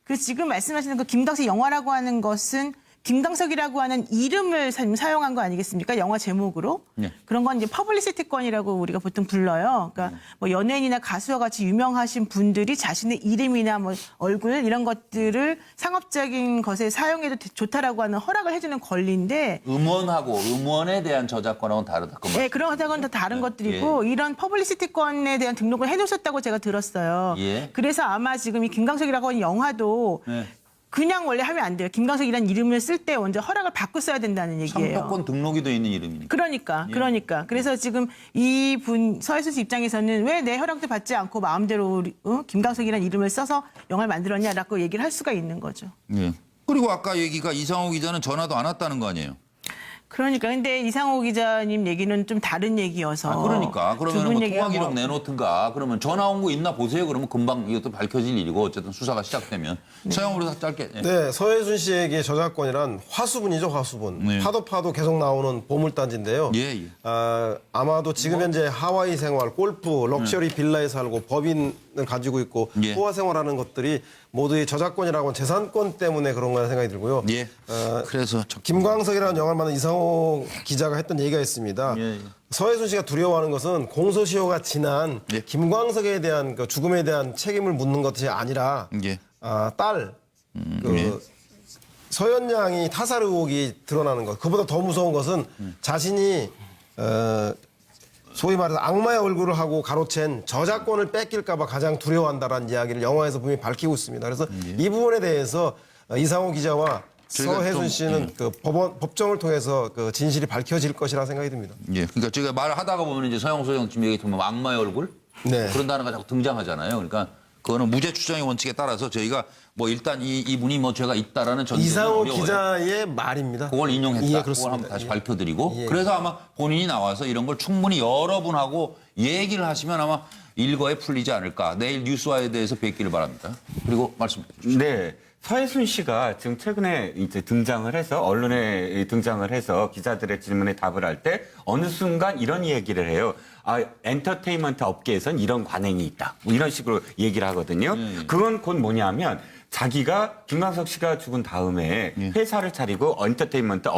그 지금 말씀하시는 그 김광석 영화라고 하는 것은 김광석이라고 하는 이름을 사용한 거 아니겠습니까? 영화 제목으로. 네. 그런 건 이제 퍼블리시티권이라고 우리가 보통 불러요. 그러니까 뭐 연예인이나 가수와 같이 유명하신 분들이 자신의 이름이나 뭐 얼굴 이런 것들을 상업적인 것에 사용해도 좋다라고 하는 허락을 해주는 권리인데 음원에 대한 저작권하고는 다르다. 네, 그런 것하고는 다 다른 것들이고 이런 퍼블리시티권에 대한 등록을 해놓으셨다고 제가 들었어요. 예. 그래서 아마 지금 이 김광석이라고 하는 영화도 그냥 원래 하면 안 돼요. 김광석이라는 이름을 쓸 때 먼저 허락을 받고 써야 된다는 얘기예요. 상표권 등록이 돼 있는 이름이니까. 그러니까. 그래서 지금 이분 서혜수 씨 입장에서는 왜 내 허락도 받지 않고 마음대로 김광석이라는 이름을 써서 영화를 만들었냐라고 얘기를 할 수가 있는 거죠. 예. 그리고 아까 얘기가 이상호 기자는 전화도 안 왔다는 거 아니에요? 그러니까 근데 이상호 기자님 얘기는 좀 다른 얘기여서. 그러니까 두 그러면 분 뭐 얘기가 통화 기록 뭐- 내놓든가 그러면 전화 온 거 있나 보세요. 그러면 금방 이것도 밝혀질 일이고 어쨌든 수사가 시작되면 서영으로 짧게. 예. 네, 서혜순 씨에게 저작권이란 화수분이죠, 화수분. 네. 파도 계속 나오는 보물단지인데요. 예. 아마도 지금 현재 하와이 생활, 골프, 럭셔리 빌라에 살고 법인을 가지고 있고 예. 호화 생활하는 것들이 모두 이 저작권이라고 하는 재산권 때문에 그런 거라는 생각이 들고요. 예. 그래서 김광석이라는 영화를 만든 이상호 기자가 했던 얘기가 있습니다. 예. 서혜순 씨가 두려워하는 것은 공소시효가 지난 예. 김광석에 대한 그 죽음에 대한 책임을 묻는 것이 아니라 예. 딸 서현 양이 타살 의혹이 드러나는 것. 그보다 더 무서운 것은 자신이 소위 말해서 악마의 얼굴을 하고 가로챈 저작권을 뺏길까 봐 가장 두려워한다라는 이야기를 영화에서 분명히 밝히고 있습니다. 그래서 이 부분에 대해서 이상호 기자와 저희가 서혜순 좀, 씨는 그 법정을 통해서 그 진실이 밝혀질 것이라 생각이 듭니다. 예. 그러니까 제가 말을 하다가 보면 이제 서영 소장 지금 얘기 들으면 악마의 얼굴 네. 그런 단어가 자꾸 등장하잖아요. 그러니까 그거는 무죄 추정의 원칙에 따라서 저희가 뭐 일단 이분이 뭐 죄가 있다라는 전제는 이상호 어려워요. 기자의 말입니다. 그걸 인용했다. 예, 그걸 그렇습니다. 한번 다시 예. 밝혀드리고 예. 그래서 아마 본인이 나와서 이런 걸 충분히 여러분하고 얘기를 하시면 아마 일거에 풀리지 않을까. 내일 뉴스와에 대해서 뵙기를 바랍니다. 그리고 말씀 주십시오. 네. 서혜순 씨가 지금 최근에 이제 등장을 해서 언론에 등장을 해서 기자들의 질문에 답을 할 때 어느 순간 이런 얘기를 해요. 엔터테인먼트 업계에선 이런 관행이 있다. 뭐 이런 식으로 얘기를 하거든요. 그건 곧 뭐냐면 자기가 김광석 씨가 죽은 다음에 회사를 차리고 엔터테인먼트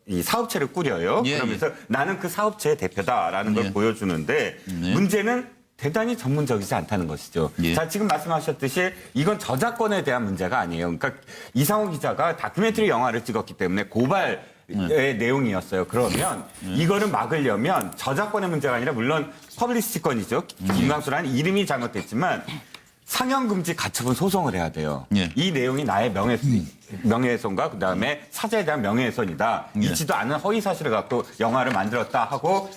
이 사업체를 꾸려요. 예, 그러면서 나는 그 사업체의 대표다라는 걸 예. 보여주는데 문제는 대단히 전문적이지 않다는 것이죠. 예. 자, 지금 말씀하셨듯이 이건 저작권에 대한 문제가 아니에요. 그러니까 이상호 기자가 다큐멘터리 영화를 찍었기 때문에 고발의 내용이었어요. 그러면 이거를 막으려면 저작권의 문제가 아니라 물론 퍼블리시티권이죠. 김광수라는 이름이 잘못됐지만 상영금지 가처분 소송을 해야 돼요. 예. 이 내용이 나의 명예훼손과 그다음에 사자에 대한 명예훼손이다. 있지도 않은 허위 사실을 갖고 영화를 만들었다 하고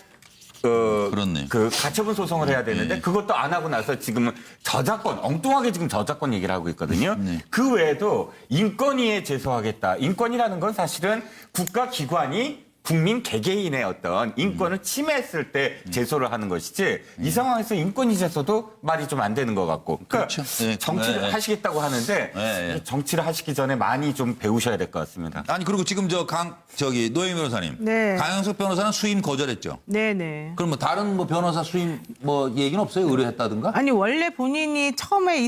그렇네. 그 가처분 소송을 해야 되는데 그것도 안 하고 나서 지금은 저작권 엉뚱하게 지금 저작권 얘기를 하고 있거든요. 그 외에도 인권위에 제소하겠다. 인권이라는 건 사실은 국가기관이 국민 개개인의 어떤 인권을 침해했을 때 제소를 하는 것이지 이 상황에서 인권위 제소도 말이 좀 안 되는 것 같고. 그러니까 그렇죠. 네. 정치를 네. 하시겠다고 하는데 정치를 하시기 전에 많이 좀 배우셔야 될 것 같습니다. 아니 그리고 지금 노영 변호사님, 네. 강영석 변호사는 수임 거절했죠. 네네. 그럼 뭐 다른 뭐 변호사 수임 뭐 얘기는 없어요? 의뢰했다든가? 아니 원래 본인이 처음에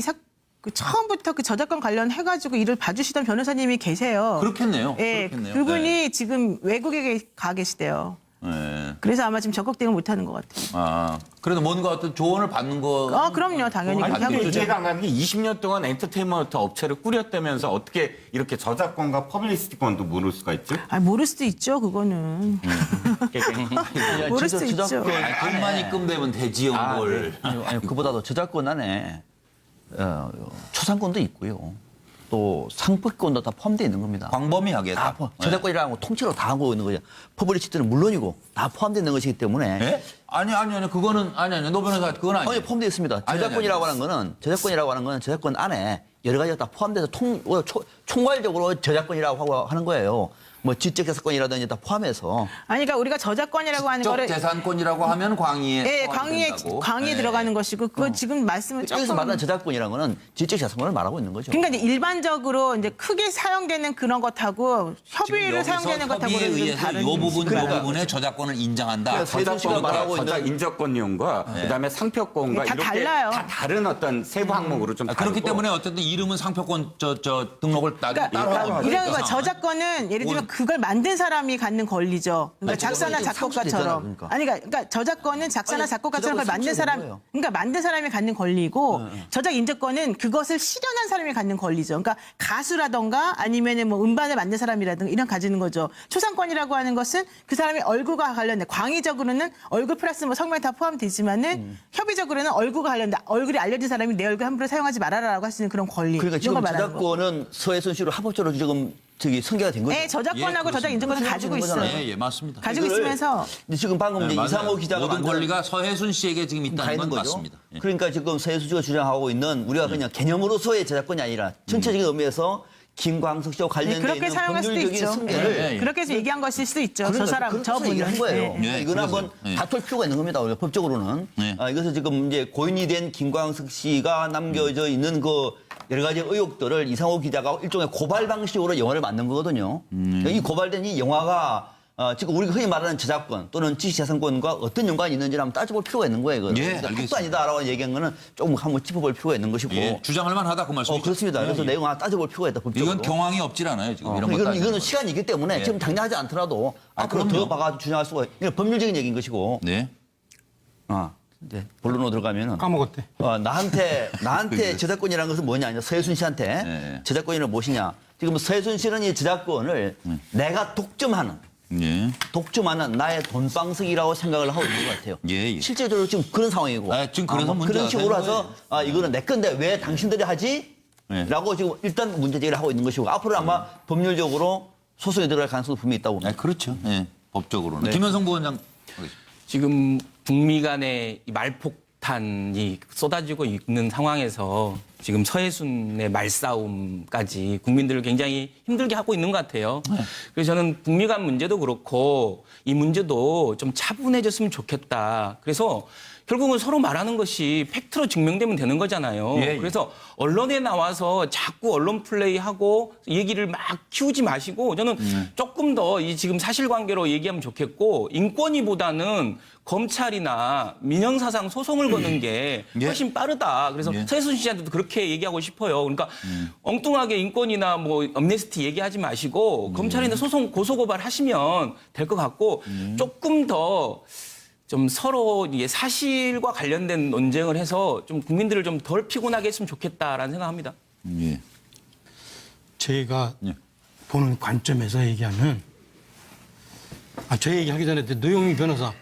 처음부터 그 저작권 관련해가지고 일을 봐주시던 변호사님이 계세요. 그렇겠네요. 예, 그렇겠네요. 그분이 지금 외국에 가 계시대요. 네. 그래서 아마 지금 적극 대응 못하는 것 같아요. 그래도 뭔가 어떤 조언을 받는 거. 그럼요, 당연히 아니, 그렇게 하고 근데 있죠. 이해가 안 가는 게 20년 동안 엔터테인먼트 업체를 꾸렸다면서 어떻게 이렇게 저작권과 퍼블리시티권도 모를 수가 있죠? 아 모를 수도 있죠, 그거는. 모를 수도 있죠. 돈만 입금되면 되지요, 뭘. 아니, 그보다도 저작권 안에 초상권도 있고요. 또 상표권도 다 포함되어 있는 겁니다. 광범위하게 다. 저작권이라는 거 통째로 다 하고 있는 거죠. 퍼블리시티는 물론이고 다 포함되어 있는 것이기 때문에. 예? 아니, 그거는, 노 변호사, 그건 아니에요. 포함되어 있습니다. 저작권이라고 하는 거는 저작권 안에 여러 가지가 다 포함돼서 총괄적으로 저작권이라고 하고 하는 거예요. 뭐 지적재산권이라든지 다 포함해서. 아니 그러니까 우리가 저작권이라고 하는 거를 재산권이라고 하면 광의에 예, 포함이 된다고. 광의에 네. 들어가는 것이고 그거 지금 말씀은 여기서 조금 말하는 저작권이라는 거는 지적재산권을 말하고 있는 거죠. 그러니까 이제 일반적으로 이제 크게 사용되는 그런 것하고 협의로 사용되는 것하고는 협의에 좀 의해서 다른 이 부분, 이 말하는 부분에 저작권을 인정한다. 세준 씨가 말하고 저작 있는 인적권용과 그다음에 상표권과 다 이렇게 달라요. 다 다른 어떤 세부 항목으로 좀 그렇기 다르고. 때문에 어쨌든 이름은 상표권 저 등록을 따로 그러니까 하죠. 이런 거 저작권은 예를 들면 그걸 만든 사람이 갖는 권리죠. 그러니까 아니, 작사나 저작권이 좀 상수되잖아, 작곡가처럼. 그러니까. 아니 그러니까 저작권은 작사나 아니, 작곡가처럼 그걸 만든 저작권이 사람, 상수되는 거예요. 그러니까 만든 사람이 갖는 권리고 저작 인적권은 그것을 실현한 사람이 갖는 권리죠. 그러니까 가수라던가 아니면은 뭐 음반을 만든 사람이라든가 이런 가지는 거죠. 초상권이라고 하는 것은 그 사람의 얼굴과 관련된 광의적으로는 얼굴 플러스 뭐 성명 다 포함되지만은 협의적으로는 얼굴과 관련된 얼굴이 알려진 사람이 내 얼굴 함부로 사용하지 말아라라고 할 수 있는 그런 권리. 그러니까 이런 지금 걸 말하는 거. 저작권은 서해순 씨로 합법적으로 지금 성계가 된 거죠. 네, 저작권하고 저작 인정권을 가지고 있어요. 예, 맞습니다. 가지고 이거를 있으면서 근데 지금 방금 이제 맞아요. 이상호 기자가 모든 만든 권리가 서해순 씨에게 지금 다 있다는 있는 건 거죠. 맞습니다. 예. 그러니까 지금 서해순 씨가 주장하고 있는 우리가 그냥 개념으로서의 저작권이 아니라 전체적인 의미에서 김광석 씨와 관련된 그렇게 있는 사용할 수도 법률적인 있죠. 승계를 예, 예. 그렇게 해서 얘기한 것일 수도 있죠. 그러니까 저 사람, 그런 저 것을 얘기한 분은. 거예요. 네. 예, 이거는 그래서, 한번 예. 다툴 필요가 있는 겁니다. 우리가 법적으로는. 예. 이것을 지금 이제 고인이 된 김광석 씨가 남겨져 있는 그 여러 가지 의혹들을 이상호 기자가 일종의 고발 방식으로 영화를 만든 거거든요. 이 고발된 이 영화가 지금 우리가 흔히 말하는 저작권 또는 지식재산권과 어떤 연관이 있는지를 한번 따져볼 필요가 있는 거예요. 예, 합도 알겠습니다. 아니다라고 얘기한 거는 조금 한번 짚어볼 필요가 있는 것이고. 예, 주장할 만하다 그 말씀이죠. 그렇습니다. 그래서 예, 예. 내용 하나 따져볼 필요가 있다. 법적으로. 이건 경황이 없질 않아요. 지금 이런 거 이거는 따지는 시간이기 때문에 예. 지금 당장 하지 않더라도 앞으로 그럼요. 더 봐가지고 주장할 수가 이건 법률적인 얘기인 것이고. 네. 이제 본론으로 들어가면은 까먹었대. 나한테 저작권이라는 것은 뭐냐? 이제 서해순 씨한테 네. 저작권이란 무엇이냐? 지금 서해순 씨는 이 저작권을 내가 독점하는 나의 돈방석이라고 생각을 하고 있는 것 같아요. 예, 예. 실제적으로 지금 그런 상황이고. 지금 그래서 문제가 그런 식으로 되는 해서 이거는 내 건데 왜 당신들이 하지? 네. 라고 지금 일단 문제 제기를 하고 있는 것이고 앞으로 아마 법률적으로 소송에 들어갈 가능성도 분명히 있다고 봅니다. 그렇죠. 예, 법적으로는. 네. 김현성 부원장. 지금 북미 간의 이 말폭탄이 쏟아지고 있는 상황에서 지금 서해순의 말싸움까지 국민들을 굉장히 힘들게 하고 있는 것 같아요. 그래서 저는 북미 간 문제도 그렇고 이 문제도 좀 차분해졌으면 좋겠다. 그래서 결국은 서로 말하는 것이 팩트로 증명되면 되는 거잖아요. 예, 예. 그래서 언론에 나와서 자꾸 언론 플레이하고 얘기를 막 키우지 마시고 저는 조금 더 이 지금 사실관계로 얘기하면 좋겠고 인권위보다는 검찰이나 민형사상 소송을 거는 게 훨씬 빠르다. 그래서 서해순 씨한테도 그렇게 얘기하고 싶어요. 그러니까 엉뚱하게 인권이나 뭐 엄네스티 얘기하지 마시고 검찰이나 소송 고소고발 하시면 될 것 같고 조금 더 좀 서로 이게 사실과 관련된 논쟁을 해서 좀 국민들을 좀 덜 피곤하게 했으면 좋겠다라는 생각합니다. 예. 제가 보는 관점에서 얘기하면 제 얘기하기 전에 노영희 변호사.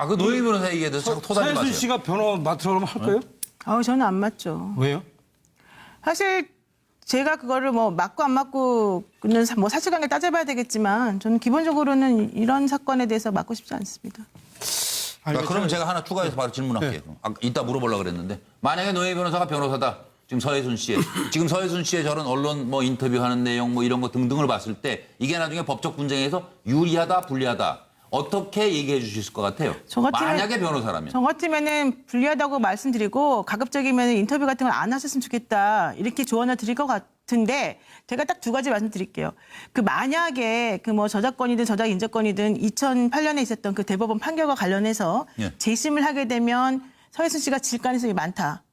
그 노영희 변호사 얘기에 대해서 자꾸 토다지 마세요. 서해순 씨가 변호 맡으라고 할 거예요? 저는 안 맞죠. 왜요? 사실 제가 그거를 뭐 맞고 안 맞고는 뭐 사실관계 따져봐야 되겠지만 저는 기본적으로는 이런 사건에 대해서 맞고 싶지 않습니다. 그러면 제가 하나 추가해서 바로 질문할게요. 이따 물어보려고 그랬는데 만약에 노영희 변호사가 변호사다. 지금 서해순 씨의 저런 언론 뭐 인터뷰하는 내용 뭐 이런 거 등등을 봤을 때 이게 나중에 법적 분쟁에서 유리하다 불리하다 어떻게 얘기해 주실 것 같아요? 만약에 변호사라면. 저 같으면은 불리하다고 말씀드리고 가급적이면 인터뷰 같은 걸 안 하셨으면 좋겠다 이렇게 조언을 드릴 것 같은데 제가 딱 두 가지 말씀드릴게요. 그 만약에 그 뭐 저작권이든 저작 인적권이든 2008년에 있었던 그 대법원 판결과 관련해서 재심을 하게 되면 서해순 씨가 질 가능성이 많다.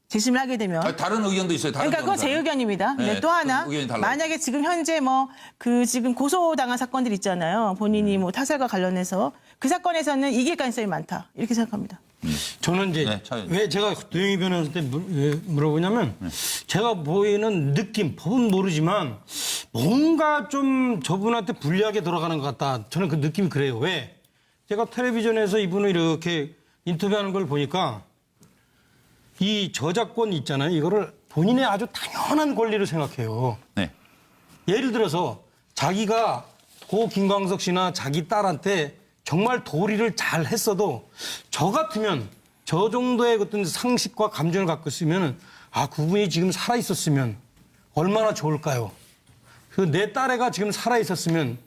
재심을 하게 되면. 다른 의견도 있어요. 다른 그러니까 그건 제 의견입니다. 근데 네, 또 하나 의견이 달라요. 만약에 지금 현재 뭐 그 지금 고소당한 사건들 있잖아요. 본인이 뭐 타살과 관련해서 그 사건에서는 이길 가능성이 많다. 이렇게 생각합니다. 저는 이제 왜 제가 노영희 변호사한테 물어보냐면 제가 보이는 느낌, 법은 모르지만 뭔가 좀 저분한테 불리하게 돌아가는 것 같다. 저는 그 느낌이 그래요. 왜? 제가 텔레비전에서 이분을 이렇게 인터뷰하는 걸 보니까 이 저작권 있잖아요. 이거를 본인의 아주 당연한 권리로 생각해요. 네. 예를 들어서 자기가 고 김광석 씨나 자기 딸한테 정말 도리를 잘 했어도 저 같으면 저 정도의 어떤 상식과 감정을 갖고 있으면 그분이 지금 살아 있었으면 얼마나 좋을까요? 그 내 딸애가 지금 살아 있었으면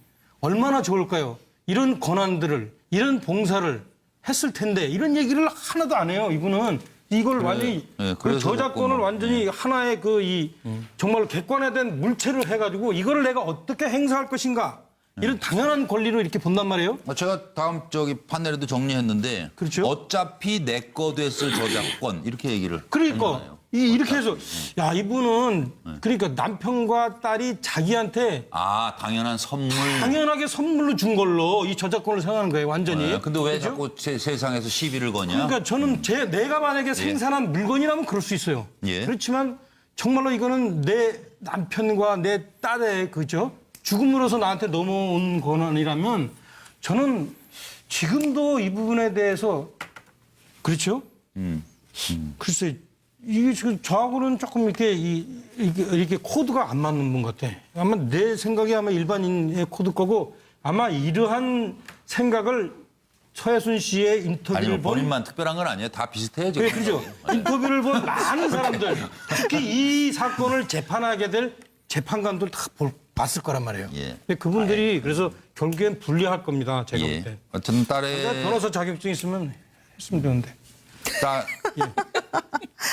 얼마나 좋을까요? 이런 권한들을, 이런 봉사를 했을 텐데 이런 얘기를 하나도 안 해요. 이분은 이걸 완전히 네, 그 그래서 저작권을 자꾸 뭐, 완전히 하나의 정말 객관화된 물체를 해가지고 이거를 내가 어떻게 행사할 것인가 이런 당연한 권리로 이렇게 본단 말이에요. 제가 다음 판넬에도 정리했는데 그렇죠. 어차피 내 거 됐을 저작권 이렇게 얘기를 그러니까 하잖아요. 이렇게 해서 야 이분은 그러니까 남편과 딸이 자기한테 당연한 선물. 당연하게 선물로 준 걸로 이 저작권을 생각하는 거예요, 완전히. 네, 근데 왜 그죠? 자꾸 세상에서 시비를 거냐? 그러니까 저는 내가 만약에 생산한 물건이라면 그럴 수 있어요. 예. 그렇지만 정말로 이거는 내 남편과 내 딸의 그죠? 죽음으로서 나한테 넘어온 권한이라면 저는 지금도 이 부분에 대해서 그렇죠? 글쎄 이게 지금 저하고는 조금 이렇게 코드가 안 맞는 분 같아. 아마 내 생각이 아마 일반인의 코드 거고 아마 이러한 생각을 서혜순 씨의 인터뷰를 아니, 본 본인만 특별한 건 아니에요. 다 비슷해요, 지금. 네, 그죠. 인터뷰를 본 많은 사람들, 특히 이 사건을 재판하게 될 재판관들 다 봤을 거란 말이에요. 예. 근데 그분들이 그래서 결국엔 불리할 겁니다. 제가 볼 때. 어쨌든 딸의 변호사 자격증 있으면 했으면 되는데.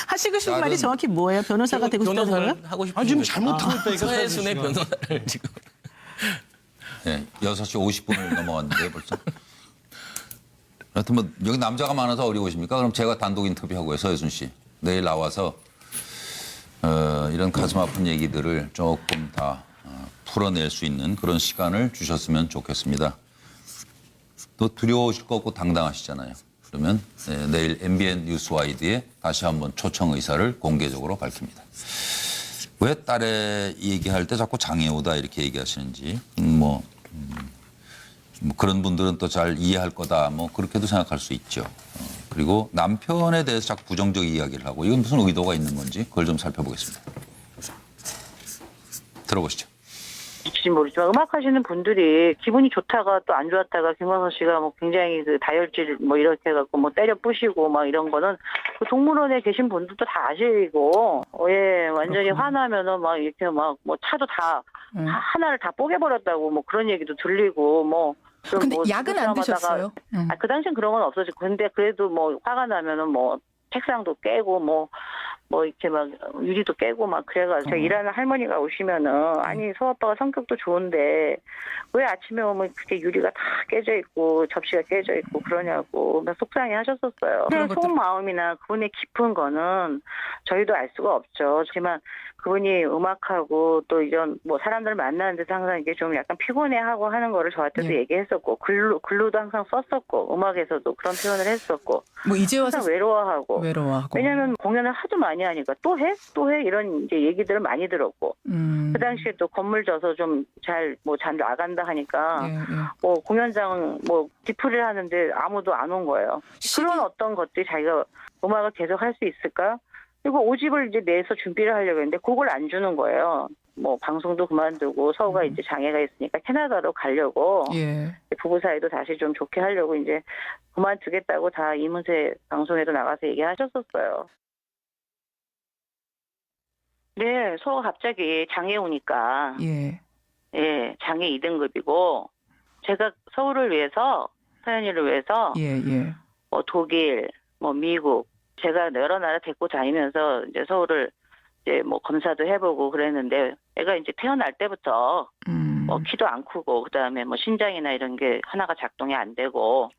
하시고 싶은 말이 정확히 뭐예요? 변호사가 되고 싶다는 거예요? 변호사를 하고 싶은 지금 잘못하고 있다니까. 서혜순의 변호사를 지금. 네, 6시 50분을 넘어갔는데 벌써. 하여튼 뭐 여기 남자가 많아서 어려우십니까? 그럼 제가 단독 인터뷰하고요, 서혜순 씨. 내일 나와서 이런 가슴 아픈 얘기들을 조금 다 풀어낼 수 있는 그런 시간을 주셨으면 좋겠습니다. 또 두려우실 거 없고 당당하시잖아요. 그러면 내일 MBN 뉴스와이드에 다시 한번 초청 의사를 공개적으로 밝힙니다. 왜 딸의 얘기할 때 자꾸 장애우다 이렇게 얘기하시는지 뭐 그런 분들은 또 잘 이해할 거다 뭐 그렇게도 생각할 수 있죠. 그리고 남편에 대해서 자꾸 부정적 이야기를 하고 이건 무슨 의도가 있는 건지 그걸 좀 살펴보겠습니다. 들어보시죠. 혹시 모르지만 음악하시는 분들이 기분이 좋다가 또 안 좋았다가 김광석 씨가 뭐 굉장히 그 다혈질 뭐 이렇게 해갖고 뭐 때려 부시고 막 이런 거는 그 동물원에 계신 분들도 다 아시고 완전히 화나면은 막 이렇게 막 뭐 차도 다 하나를 다 뽀개버렸다고 뭐 그런 얘기도 들리고 뭐. 근데 약은 안 드셨어요? 그 당시엔 그런 건 없었지. 근데 그래도 뭐 화가 나면은 뭐 책상도 깨고 뭐 이렇게 막 유리도 깨고 막 그래가지고 제가 일하는 할머니가 오시면은 아니 서아빠가 성격도 좋은데 왜 아침에 오면 그렇게 유리가 다 깨져 있고 접시가 깨져 있고 그러냐고 속상해 하셨었어요. 그런 속마음이나 그분의 깊은 거는 저희도 알 수가 없죠. 하지만 그분이 음악하고 또 이런 뭐 사람들 만나는 데서 항상 이게 좀 약간 피곤해하고 하는 거를 저한테도 얘기했었고 글로도 항상 썼었고 음악에서도 그런 표현을 했었고 뭐 이제 와서 항상 외로워하고 왜냐하면 공연을 하도 많이 하니까 또 해 이런 이제 얘기들을 많이 들었고 그 당시에 또 건물 져서 좀 잘 나간다 하니까 뭐 공연장 뭐 뒤풀이를 하는데 아무도 안 온 거예요. 그런 어떤 것들이 자기가 음악을 계속 할 수 있을까? 그리고 5집을 이제 내서 준비를 하려고 했는데 그걸 안 주는 거예요. 뭐 방송도 그만두고 서우가 이제 장애가 있으니까 캐나다로 가려고 부부 사이도 다시 좀 좋게 하려고 이제 그만두겠다고 다 이문세 방송에도 나가서 얘기하셨었어요. 네, 서우가 갑자기 장애 오니까 장애 2등급이고 제가 서울을 위해서 서현이를 위해서 뭐 독일, 뭐 미국 제가 여러 나라 데리고 다니면서 이제 서울을 이제 뭐 검사도 해보고 그랬는데 애가 이제 태어날 때부터 뭐 키도 안 크고 그다음에 뭐 신장이나 이런 게 하나가 작동이 안 되고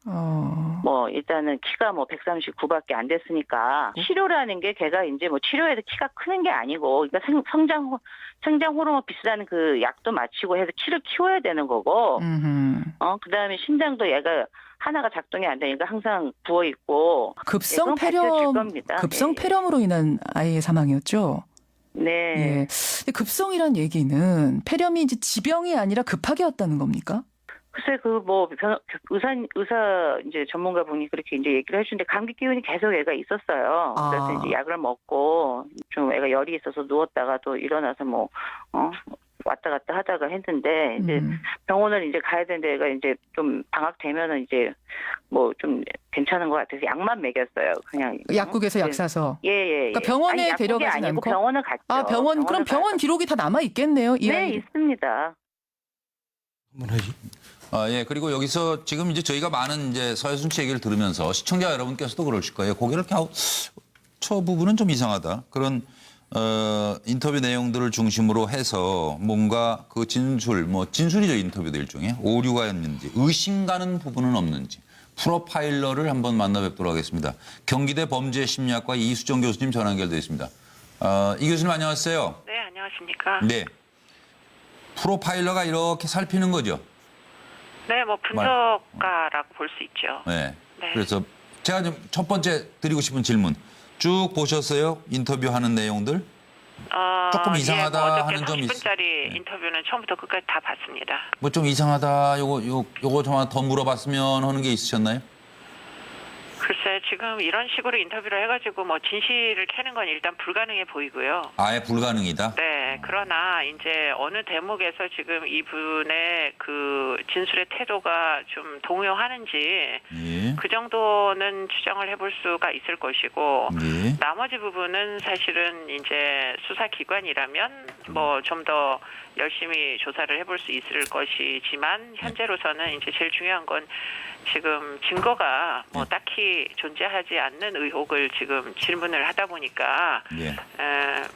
뭐 일단은 키가 뭐 139밖에 안 됐으니까 치료라는 게 걔가 이제 뭐 치료해서 키가 크는 게 아니고 그러니까 성장 호르몬 비슷한 그 약도 맞추고 해서 키를 키워야 되는 거고 그다음에 신장도 얘가 하나가 작동이 안 되니까 항상 부어 있고 급성 폐렴으로 인한 아이의 사망이었죠. 네. 근데 급성이란 얘기는 폐렴이 이제 지병이 아니라 급하게 왔다는 겁니까? 글쎄 의사 이제 전문가 분이 그렇게 이제 얘기를 해주는데 감기 기운이 계속 애가 있었어요. 그래서 이제 약을 먹고 좀 애가 열이 있어서 누웠다가 또 일어나서 왔다 갔다 하다가 했는데 이제 병원을 이제 가야 되는 데가 이제 좀 방학되면은 이제 뭐 좀 괜찮은 것 같아서 약만 먹였어요. 그냥 약국에서 약 사서. 예. 그러니까 병원에 아니, 약국이 데려가진 아니고 않고? 병원을 갔죠. 아, 병원 그럼 병원 기록이 다 남아 있겠네요. 이 네, 아이. 있습니다. 한번 하지. 예, 그리고 여기서 지금 이제 저희가 많은 이제 서혜순 씨 얘기를 들으면서 시청자 여러분께서도 그러실 거예요. 고개를 이렇게 저 부분은 좀 이상하다. 그런 인터뷰 내용들을 중심으로 해서 뭔가 그 진술이죠, 인터뷰도 일종의 오류가 있는지 의심 가는 부분은 없는지 프로파일러를 한번 만나 뵙도록 하겠습니다. 경기대 범죄심리학과 이수정 교수님 전화 연결되어 있습니다. 이 교수님 안녕하세요. 네, 안녕하십니까. 네. 프로파일러가 이렇게 살피는 거죠. 네, 뭐 분석가라고 볼 수 있죠. 네. 네. 그래서 제가 좀 첫 번째 드리고 싶은 질문. 쭉 보셨어요? 인터뷰하는 내용들? 조금 이상하다 뭐 어저께 하는 점이 30분짜리 인터뷰는 처음부터 끝까지 다 봤습니다. 뭐 좀 이상하다. 요거 좀 하나 더 물어봤으면 하는 게 있으셨나요? 글쎄, 지금 이런 식으로 인터뷰를 해가지고 뭐 진실을 캐는 건 일단 불가능해 보이고요. 아예 불가능이다? 네, 그러나 이제 어느 대목에서 지금 이분의 그 진술의 태도가 좀 동요하는지 예. 그 정도는 추정을 해볼 수가 있을 것이고 예. 나머지 부분은 사실은 이제 수사기관이라면 뭐 좀 더 열심히 조사를 해볼 수 있을 것이지만 현재로서는 이제 제일 중요한 건 지금 증거가 뭐 딱히 존재하지 않는 의혹을 지금 질문을 하다 보니까 예.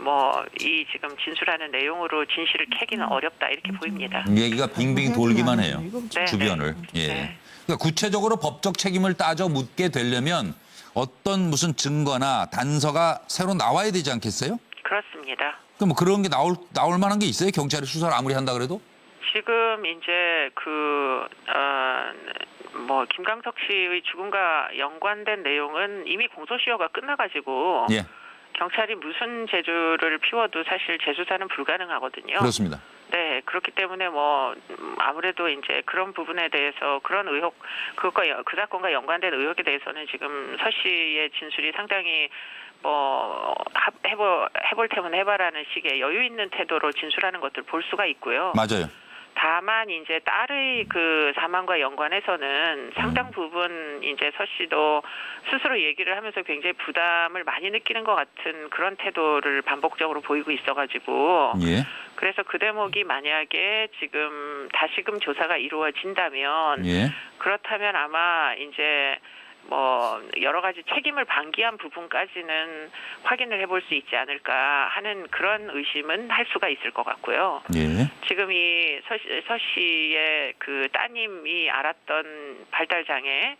뭐 이 지금 진술하는 내용으로 진실을 캐기는 어렵다 이렇게 보입니다. 얘기가 빙빙 돌기만 해요. 네, 주변을. 네. 예. 네. 그러니까 구체적으로 법적 책임을 따져 묻게 되려면 어떤 무슨 증거나 단서가 새로 나와야 되지 않겠어요? 그렇습니다. 그럼 뭐 그런 게 나올 만한 게 있어요? 경찰이 수사를 아무리 한다 그래도? 지금 이제 뭐 김강석 씨의 죽음과 연관된 내용은 이미 공소시효가 끝나가지고 예. 경찰이 무슨 재주를 피워도 사실 재수사는 불가능하거든요. 그렇습니다. 네, 그렇기 때문에 뭐 아무래도 이제 그런 부분에 대해서 그런 의혹, 그 사건과 연관된 의혹에 대해서는 지금 서 씨의 진술이 상당히 뭐 해볼 테면 해봐라는 식의 여유 있는 태도로 진술하는 것들 볼 수가 있고요. 맞아요. 다만 이제 딸의 그 사망과 연관해서는 상당 부분 이제 서 씨도 스스로 얘기를 하면서 굉장히 부담을 많이 느끼는 것 같은 그런 태도를 반복적으로 보이고 있어가지고 예. 그래서 그 대목이 만약에 지금 다시금 조사가 이루어진다면 예. 그렇다면 아마 이제 뭐 여러 가지 책임을 방기한 부분까지는 확인을 해볼 수 있지 않을까 하는 그런 의심은 할 수가 있을 것 같고요. 예. 지금 이 서 씨의 그 따님이 앓았던 발달 장애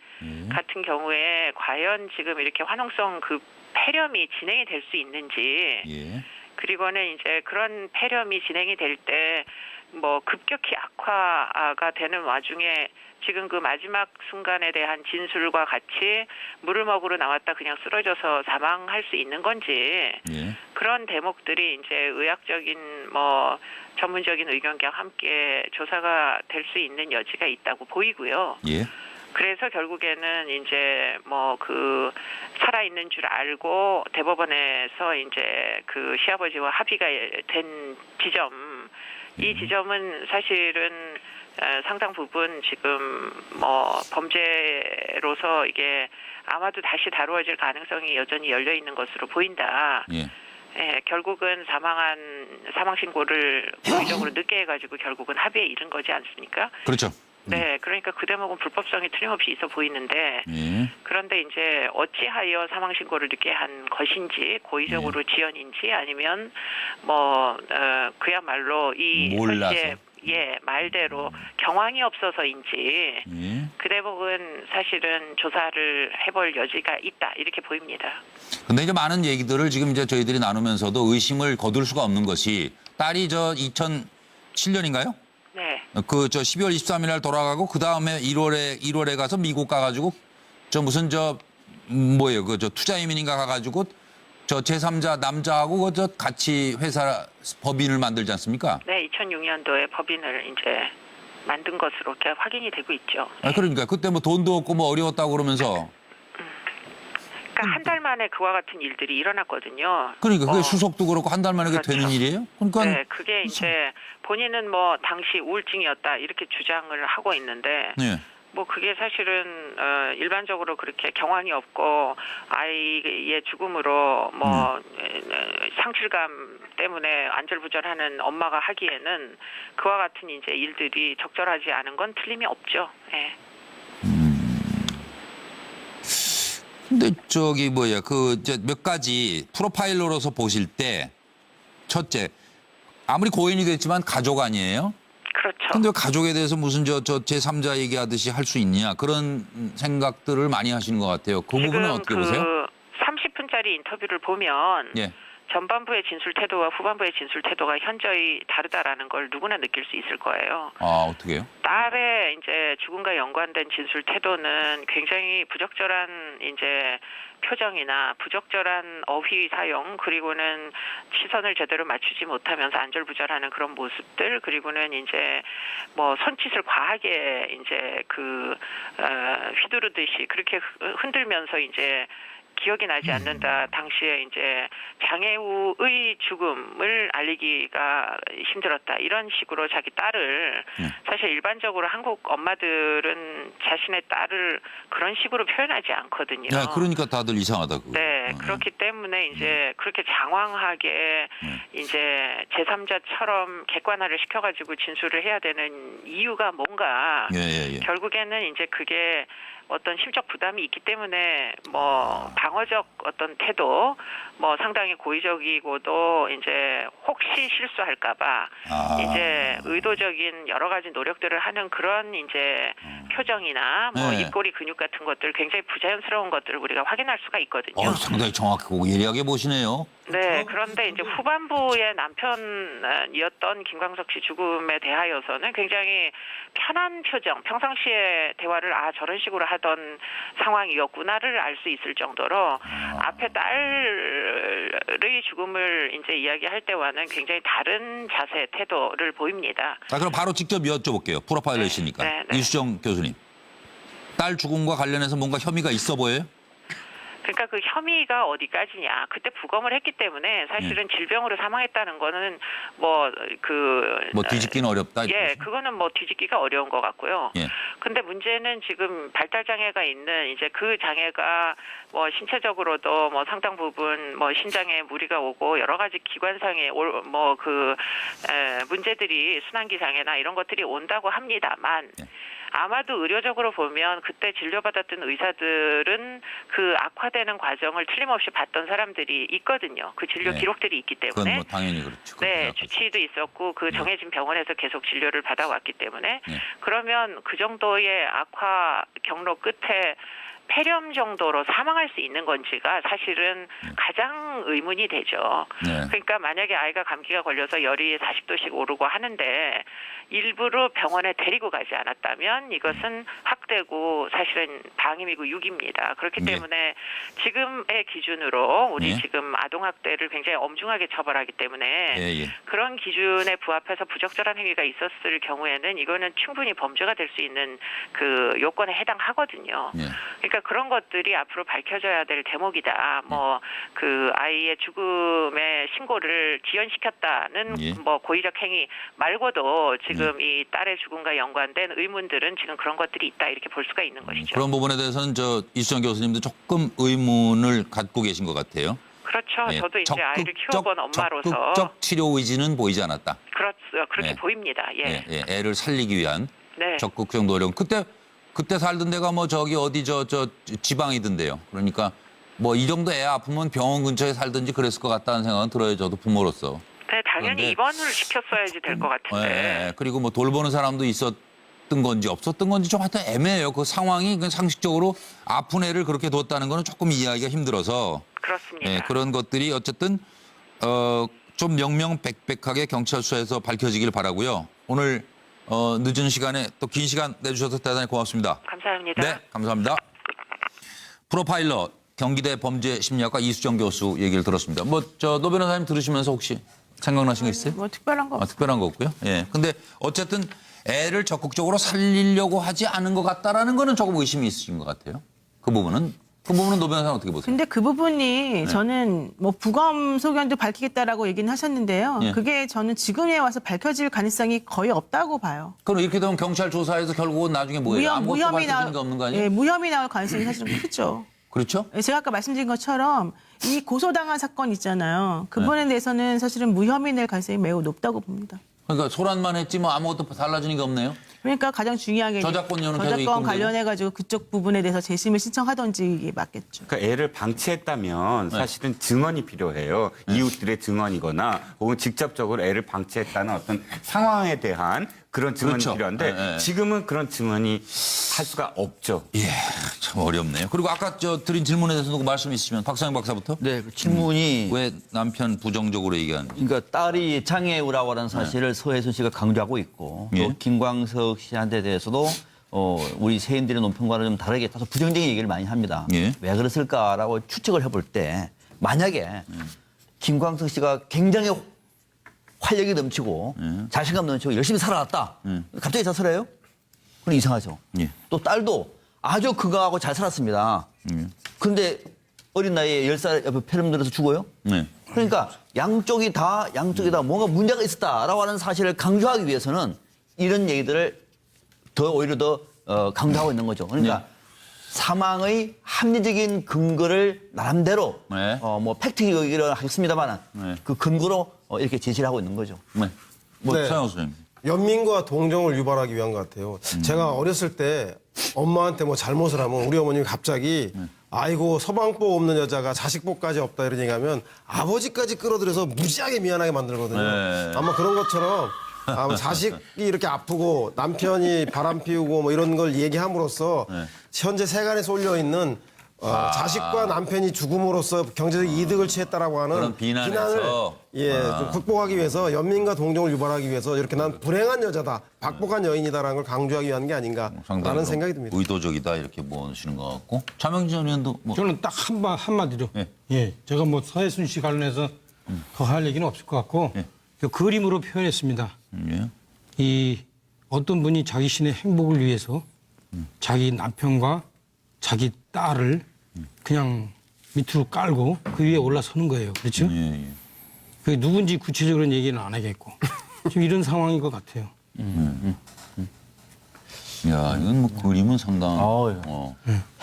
같은 경우에 과연 지금 이렇게 화농성 그 폐렴이 진행이 될 수 있는지 예. 그리고는 이제 그런 폐렴이 진행이 될 때 뭐 급격히 악화가 되는 와중에 지금 그 마지막 순간에 대한 진술과 같이 물을 먹으러 나왔다 그냥 쓰러져서 사망할 수 있는 건지 예. 그런 대목들이 이제 의학적인 뭐 전문적인 의견과 함께 조사가 될 수 있는 여지가 있다고 보이고요. 예. 그래서 결국에는 이제 뭐 그 살아있는 줄 알고 대법원에서 이제 그 시아버지와 합의가 된 지점 이 지점은 사실은 상당 부분 지금 뭐 범죄로서 이게 아마도 다시 다루어질 가능성이 여전히 열려 있는 것으로 보인다. 예. 예, 결국은 사망 신고를 고의적으로 늦게 해가지고 결국은 합의에 이른 거지 않습니까? 그렇죠. 네, 그러니까 그 대목은 불법성이 틀림없이 있어 보이는데 예. 그런데 이제 어찌하여 사망 신고를 늦게 한 것인지 고의적으로 지연인지 아니면 뭐 그야말로 이 몰라서. 예, 말대로 경황이 없어서인지 예. 그 대목은 사실은 조사를 해볼 여지가 있다 이렇게 보입니다. 근데 이제 많은 얘기들을 지금 이제 저희들이 나누면서도 의심을 거둘 수가 없는 것이 딸이 저 2007년인가요? 네. 그 저 12월 23일 날 돌아가고 그 다음에 1월에 가서 미국 가가지고 저 무슨 뭐예요 그 저 투자 이민인가 가가지고 저 제3자 남자하고 그 저 같이 회사 법인을 만들지 않습니까? 네, 2006년도에 법인을 이제 만든 것으로 이렇게 확인이 되고 있죠. 그러니까 그때 뭐 돈도 없고 뭐 어려웠다고 그러면서 그러니까 한 달 만에 그와 같은 일들이 일어났거든요. 그러니까 그게 수속도 그렇고 한 달 만에 그게 되는 일이에요? 그러니까 네, 그게 이제 본인은 뭐 당시 우울증이었다 이렇게 주장을 하고 있는데 네. 뭐 그게 사실은 일반적으로 그렇게 경황이 없고 아이의 죽음으로 뭐 상실감 때문에 안절부절하는 엄마가 하기에는 그와 같은 이제 일들이 적절하지 않은 건 틀림이 없죠. 예. 근데 저기 뭐야 그 이제 몇 가지 프로파일러로서 보실 때 첫째 아무리 고인이 됐지만 가족 아니에요? 그렇죠. 근데 가족에 대해서 무슨 저 제3자 얘기하듯이 할 수 있냐 그런 생각들을 많이 하시는 것 같아요. 그 부분은 어떻게 보세요? 30분짜리 인터뷰를 보면 예. 전반부의 진술 태도와 후반부의 진술 태도가 현저히 다르다라는 걸 누구나 느낄 수 있을 거예요. 아 어떻게요? 딸의 이제 죽음과 연관된 진술 태도는 굉장히 부적절한 이제 표정이나 부적절한 어휘 사용 그리고는 시선을 제대로 맞추지 못하면서 안절부절하는 그런 모습들 그리고는 이제 뭐 손짓을 과하게 이제 휘두르듯이 그렇게 흔들면서 이제 기억이 나지 않는다. 당시에 이제 장애우의 죽음을 알리기가 힘들었다. 이런 식으로 자기 딸을 사실 일반적으로 한국 엄마들은 자신의 딸을 그런 식으로 표현하지 않거든요. 야, 그러니까 다들 이상하다 그거. 네, 그렇기 때문에 이제 그렇게 장황하게 이제 제3자처럼 객관화를 시켜가지고 진술을 해야 되는 이유가 뭔가 결국에는 이제 그게 어떤 심적 부담이 있기 때문에 뭐 방어적 어떤 태도 뭐 상당히 고의적이고도 이제 혹시 실수할까봐 이제 의도적인 여러 가지 노력들을 하는 그런 이제 표정이나 뭐 입꼬리 근육 같은 것들 굉장히 부자연스러운 것들을 우리가 확인할 수가 있거든요. 상당히 정확하고 예리하게 보시네요. 네, 그런데 이제 후반부의 남편이었던 김광석 씨 죽음에 대하여서는 굉장히 편한 표정, 평상시에 대화를 저런 식으로 하던 상황이었구나를 알 수 있을 정도로 앞에 딸의 죽음을 이제 이야기할 때와는 굉장히 다른 자세, 태도를 보입니다. 자, 그럼 바로 직접 여쭤볼게요. 프로파일러시니까. 이수정 교수님. 딸 죽음과 관련해서 뭔가 혐의가 있어 보여요? 그러니까 그 혐의가 어디까지냐. 그때 부검을 했기 때문에 사실은 질병으로 사망했다는 거는 뭐 뒤집기는 어렵다. 예, 그거는 뭐 뒤집기가 어려운 것 같고요. 예. 근데 문제는 지금 발달 장애가 있는 이제 그 장애가 뭐 신체적으로도 뭐 상당 부분 뭐 신장에 무리가 오고 여러 가지 기관상의 문제들이 순환기 장애나 이런 것들이 온다고 합니다만 아마도 의료적으로 보면 그때 진료받았던 의사들은 그 악화되는 과정을 틀림없이 봤던 사람들이 있거든요. 그 진료 기록들이 있기 때문에. 그건 뭐 당연히 그렇죠. 네, 주치의도 있었고 그 정해진 병원에서 계속 진료를 받아왔기 때문에 그러면 그 정도의 악화 경로 끝에 폐렴 정도로 사망할 수 있는 건지가 사실은 가장 의문이 되죠. 그러니까 만약에 아이가 감기가 걸려서 열이 40도씩 오르고 하는데 일부러 병원에 데리고 가지 않았다면 이것은 학대고 사실은 방임이고 유기입니다. 그렇기 때문에 지금의 기준으로 우리 지금 아동학대를 굉장히 엄중하게 처벌하기 때문에 그런 기준에 부합해서 부적절한 행위가 있었을 경우에는 이거는 충분히 범죄가 될 수 있는 그 요건에 해당하거든요. 그러니까 그런 것들이 앞으로 밝혀져야 될 대목이다. 뭐 그 아이의 죽음의 신고를 지연시켰다는 뭐 고의적 행위 말고도 지금 이 딸의 죽음과 연관된 의문들은 지금 그런 것들이 있다 이렇게 볼 수가 있는 것이죠. 그런 부분에 대해서는 이수정 교수님도 조금 의문을 갖고 계신 것 같아요. 그렇죠. 저도 이제 아이를 키워본 엄마로서 적극적 치료 의지는 보이지 않았다. 그렇죠. 그렇게 보입니다. 애를 살리기 위한 네. 적극적 노력. 그때 살던 데가 뭐 저기 어디 저 지방이던데요. 그러니까 뭐 이 정도 애 아프면 병원 근처에 살든지 그랬을 것 같다는 생각은 들어요. 저도 부모로서. 네, 당연히 입원을 시켰어야지 될 것 같은데. 그리고 뭐 돌보는 사람도 있었던 건지 없었던 건지 좀 하여튼 애매해요. 그 상황이 상식적으로 아픈 애를 그렇게 뒀다는 거는 조금 이해하기가 힘들어서. 그렇습니다. 그런 것들이 어쨌든 좀 명명백백하게 경찰 수사에서 밝혀지길 바라고요. 오늘 늦은 시간에 또 긴 시간 내주셔서 대단히 고맙습니다. 감사합니다. 네, 감사합니다. 프로파일러 경기대 범죄심리학과 이수정 교수 얘기를 들었습니다. 노 변호사님 들으시면서 혹시 생각나신 거 있어요? 뭐 특별한 거 없어요. 특별한 거 없고요. 근데 어쨌든 애를 적극적으로 살리려고 하지 않은 것 같다라는 거는 조금 의심이 있으신 것 같아요. 그 부분은 그 부분은 노 변호사는 어떻게 보세요? 근데 그 부분이 저는 뭐 부검 소견도 밝히겠다라고 얘기는 하셨는데요. 예. 그게 저는 지금에 와서 밝혀질 가능성이 거의 없다고 봐요. 그럼 이렇게 되면 경찰 조사에서 결국은 나중에 뭐예요? 아무것도 밝혀지는 게 없는 거 아니에요? 예, 무혐의 나올 가능성이 사실은 크죠. 그렇죠? 예, 제가 아까 말씀드린 것처럼 이 고소당한 사건 있잖아요. 그 부분에 대해서는 사실은 무혐의 낼 가능성이 매우 높다고 봅니다. 그러니까 소란만 했지 뭐 아무것도 달라지는 게 없네요. 그러니까 가장 중요한 게 저작권료는 계속 저작권 입금되고. 관련해가지고 그쪽 부분에 대해서 재심을 신청하던지 이게 맞겠죠. 그러니까 애를 방치했다면 네. 사실은 증언이 필요해요. 이웃들의 증언이거나 혹은 직접적으로 애를 방치했다는 어떤 상황에 대한 그런 증언이 그렇죠. 필요한데 네, 네. 지금은 그런 증언이 할 수가 없죠. 예, 참 어렵네요. 그리고 아까 저 드린 질문에 대해서도 말씀 있으시면 박상영 박사부터. 네, 그 질문이 왜 남편 부정적으로 얘기하는지. 그러니까 딸이 장애우라고 하는 사실을 서혜순 씨가 강조하고 있고 또 예. 김광석 씨한테 대해서도 우리 세인들의 논평과는 좀 다르게 다소 부정적인 얘기를 많이 합니다. 예. 왜 그랬을까라고 추측을 해볼 때 만약에 김광석 씨가 굉장히 활력이 넘치고 자신감 넘치고 열심히 살아왔다. 갑자기 자살해요? 그건 이상하죠. 예. 또 딸도 아주 건강하고 잘 살았습니다. 그런데 어린 나이에 10살 옆에 폐렴 들어서 죽어요? 네. 그러니까 양쪽이 다 뭔가 문제가 있었다라고 하는 사실을 강조하기 위해서는 이런 얘기들을 오히려 더 강조하고 있는 거죠. 그러니까 사망의 합리적인 근거를 나름대로 네. 뭐 팩트 얘기를 하겠습니다만 네. 그 근거로 이렇게 제시를 하고 있는 거죠. 네. 뭐 네. 서영호 선생님. 연민과 동정을 유발하기 위한 것 같아요. 제가 어렸을 때 엄마한테 뭐 잘못을 하면 우리 어머님이 갑자기 아이고 서방복 없는 여자가 자식복까지 없다 이런 얘기하면 아버지까지 끌어들여서 무지하게 미안하게 만들거든요. 네. 아마 그런 것처럼 자식이 이렇게 아프고 남편이 바람 피우고 뭐 이런 걸 얘기함으로써 현재 세간에 쏠려 있는 자식과 남편이 죽음으로써 경제적 이득을 취했다라고 하는 그런 비난에서. 비난을 좀 극복하기 위해서 연민과 동정을 유발하기 위해서 이렇게 난 불행한 여자다, 박복한 여인이다라는 걸 강조하기 위한 게 아닌가라는 상당히 생각이 듭니다. 의도적이다 이렇게 보시는 것 같고. 차명진 의원도 뭐. 저는 딱 한마디로. 예. 예. 제가 뭐 서혜순 씨 관련해서 더 할 얘기는 없을 것 같고 예. 그 그림으로 표현했습니다. 예. 이 어떤 분이 자기 신의 행복을 위해서 자기 남편과 자기 딸을 그냥 밑으로 깔고 그 위에 올라서는 거예요. 그렇죠? 예, 예. 그 누군지 구체적으로는 얘기는 안 하겠고 지금 이런 상황인 것 같아요. 야, 이건 뭐 그림은 상당한.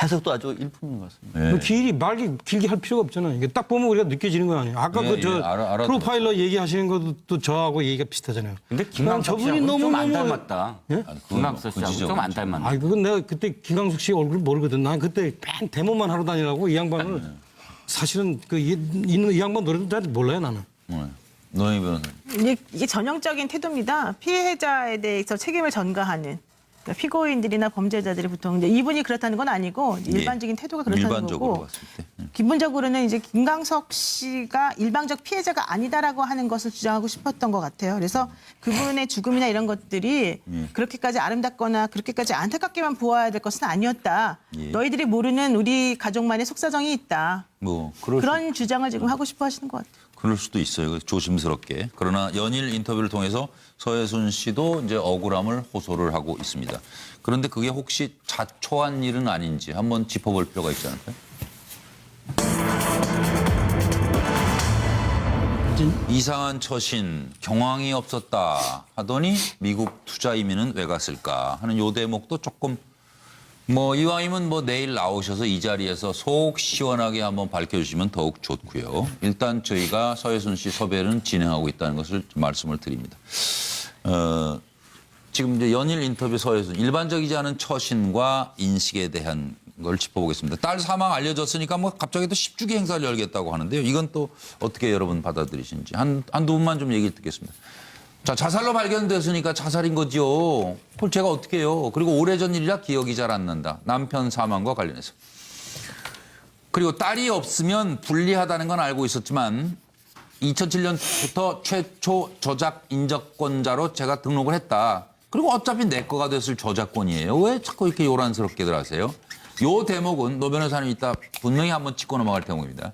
해석도 아주 일품인 것 같습니다. 예. 뭐 길게 할 필요가 없잖아요. 이게 딱 보면 우리가 느껴지는 거 아니에요. 아까 예, 예, 알아 프로파일러 얘기하시는 것도 저하고 얘기가 비슷하잖아요. 근데 김광석 씨하고 좀 안 닮았다. 예? 김광석 씨하고 좀 안 닮았네. 아, 그건 내가 그때 김광석 씨 얼굴 모르거든. 난 그때 맨 데모만 하러 다니라고 이 양반을 사실은 이 양반 노래도 잘 몰라요 나는. 노영희 변호사님. 이게 전형적인 태도입니다. 피해자에 대해서 책임을 전가하는. 그러니까 피고인들이나 범죄자들이 보통 이제 이분이 그렇다는 건 아니고 일반적인 태도가 그렇다는 일반적으로 거고. 봤을 때. 기본적으로는 이제 김광석 씨가 일방적 피해자가 아니다라고 하는 것을 주장하고 싶었던 것 같아요. 그래서 그분의 죽음이나 이런 것들이 그렇게까지 아름답거나 그렇게까지 안타깝게만 보아야 될 것은 아니었다. 예. 너희들이 모르는 우리 가족만의 속사정이 있다. 뭐 그런 주장을 지금 하고 싶어 하시는 것 같아요. 그럴 수도 있어요. 조심스럽게. 그러나 연일 인터뷰를 통해서 서혜순 씨도 이제 억울함을 호소를 하고 있습니다. 그런데 그게 혹시 자초한 일은 아닌지 한번 짚어볼 필요가 있지 않을까요? 이상한 처신, 경황이 없었다 하더니 미국 투자 이민은 왜 갔을까 하는 요 대목도 조금 뭐 이왕이면 뭐 내일 나오셔서 이 자리에서 속 시원하게 한번 밝혀주시면 더욱 좋고요. 일단 저희가 서혜순 씨 섭외는 진행하고 있다는 것을 말씀을 드립니다. 지금 이제 연일 인터뷰 서혜순 일반적이지 않은 처신과 인식에 대한 걸 짚어보겠습니다. 딸 사망 알려졌으니까 뭐 갑자기 또 10주기 행사를 열겠다고 하는데요. 이건 또 어떻게 여러분 받아들이시는지 한두 분만 좀 얘기 듣겠습니다. 자, 자살로 발견됐으니까 자살인 거지요. 그걸 제가 어떻게 해요. 그리고 오래전 일이라 기억이 잘 안 난다. 남편 사망과 관련해서. 그리고 딸이 없으면 불리하다는 건 알고 있었지만 2007년부터 최초 저작 인적권자로 제가 등록을 했다. 그리고 어차피 내 거가 됐을 저작권이에요. 왜 자꾸 이렇게 요란스럽게들 하세요? 요 대목은 노 변호사님 이따 분명히 한번 짚고 넘어갈 대목입니다.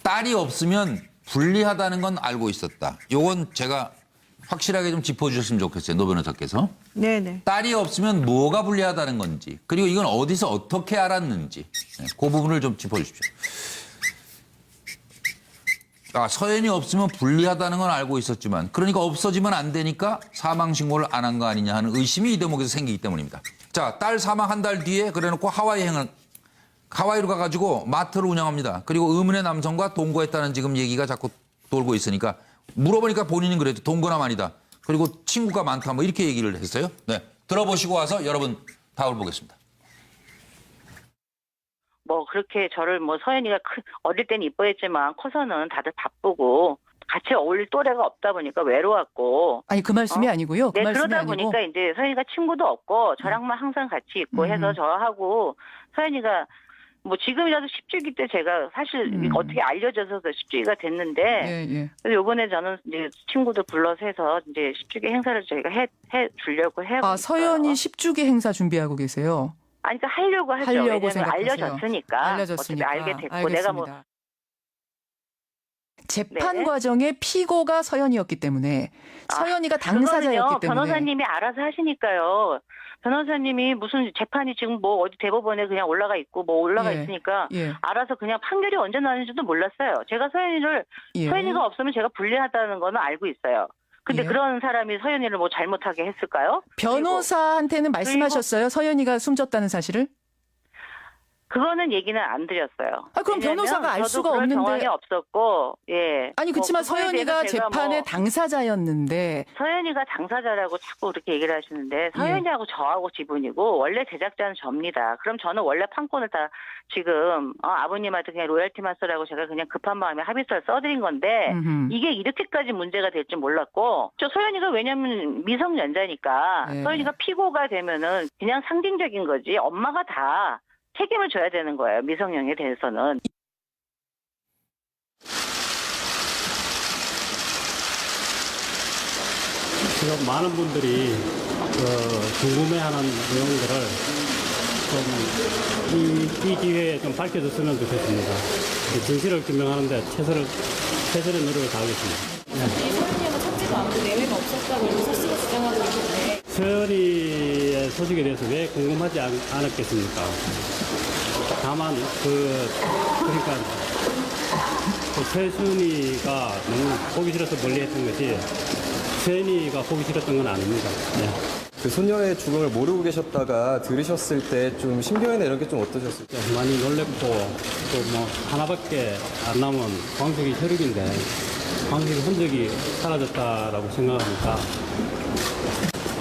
딸이 없으면 불리하다는 건 알고 있었다. 요건 제가 확실하게 좀 짚어주셨으면 좋겠어요. 노 변호사께서. 네네. 딸이 없으면 뭐가 불리하다는 건지, 그리고 이건 어디서 어떻게 알았는지, 그 부분을 좀 짚어주십시오. 서연이 없으면 불리하다는 건 알고 있었지만, 그러니까 없어지면 안 되니까 사망 신고를 안 한 거 아니냐 하는 의심이 이 대목에서 생기기 때문입니다. 자, 딸 사망 한 달 뒤에 그래놓고 하와이로 가가지고 마트를 운영합니다. 그리고 의문의 남성과 동거했다는 지금 얘기가 자꾸 돌고 있으니까 물어보니까 본인은 그래도 동거남 아니다. 그리고 친구가 많다. 뭐 이렇게 얘기를 했어요. 네, 들어보시고 와서 여러분 답을 보겠습니다. 뭐 그렇게 저를 뭐 서연이가 어릴 때는 이뻐했지만 커서는 다들 바쁘고 같이 어울릴 또래가 없다 보니까 외로웠고. 아니 그 말씀이 아니고요. 그 네, 말씀이 그러다 아니고. 보니까 이제 서연이가 친구도 없고 저랑만 항상 같이 있고 해서 저하고 서연이가 뭐 지금이라도 10주기 때 제가 사실 어떻게 알려져서 10주기가 됐는데 예. 그래서 요번에 저는 이제 친구들 불러서 해서 이제 10주기 행사를 저희가 해 주려고 해요. 아, 서연이 10주기 행사 준비하고 계세요. 아니 그러니까 하려고 하죠. 하려고 왜냐면 생각하세요. 알려졌으니까. 알려졌으니까. 어차피 알게 됐고 알겠습니다. 내가 뭐 재판 네. 과정의 피고가 서연이었기 때문에 서연이가 당사자였기 그거는요, 때문에 변호사님이 알아서 하시니까요. 변호사님이 무슨 재판이 지금 뭐 어디 대법원에 그냥 올라가 있고 뭐 올라가 예. 있으니까 예. 알아서 그냥 판결이 언제 나는지도 몰랐어요. 제가 예. 서연이가 없으면 제가 불리하다는 거는 알고 있어요. 근데 예. 그런 사람이 서연이를 뭐 잘못하게 했을까요? 변호사한테는 말씀하셨어요? 서연이가 숨졌다는 사실을? 그거는 얘기는 안 드렸어요. 아, 그럼 왜냐면 변호사가 알 저도 수가 그럴 없는데. 경황이 없었고, 예. 아니 그렇지만 그거에 서연이가 대해서 제가 재판의 뭐 당사자였는데 서연이가 당사자라고 자꾸 그렇게 얘기를 하시는데 서연이하고 저하고 지분이고 원래 제작자는 접니다. 그럼 저는 원래 판권을 다 지금 아버님한테 그냥 로열티만 써라고 제가 그냥 급한 마음에 합의서를 써드린 건데 이게 이렇게까지 문제가 될 줄 몰랐고 저 서연이가 왜냐면 미성년자니까 네. 서연이가 피고가 되면은 그냥 상징적인 거지 엄마가 다 책임을 져야 되는 거예요. 미성년에 대해서는. 지금 많은 분들이 궁금해하는 내용들을 좀 이 기회에 좀 밝혀줬으면 좋겠습니다. 진실을 규명하는데 최선의 노력을 다하겠습니다. 서연이가 찾지도 않고 내외가 없었다고 윤서 씨가 주장하고 있는데 서연이의 소식에 대해서 왜 궁금하지 않았겠습니까? 다만 그러니까 세순이가 너무 보기 싫어서 멀리했던 것이 서연이가 보기 싫었던 건 아닙니다. 네. 그 소녀의 죽음을 모르고 계셨다가 들으셨을 때 좀 신경이나 이런 게 좀 어떠셨을까요? 많이 놀랬고 또 뭐 하나밖에 안 남은 광석이 혈육인데 광석의 흔적이 사라졌다라고 생각하니까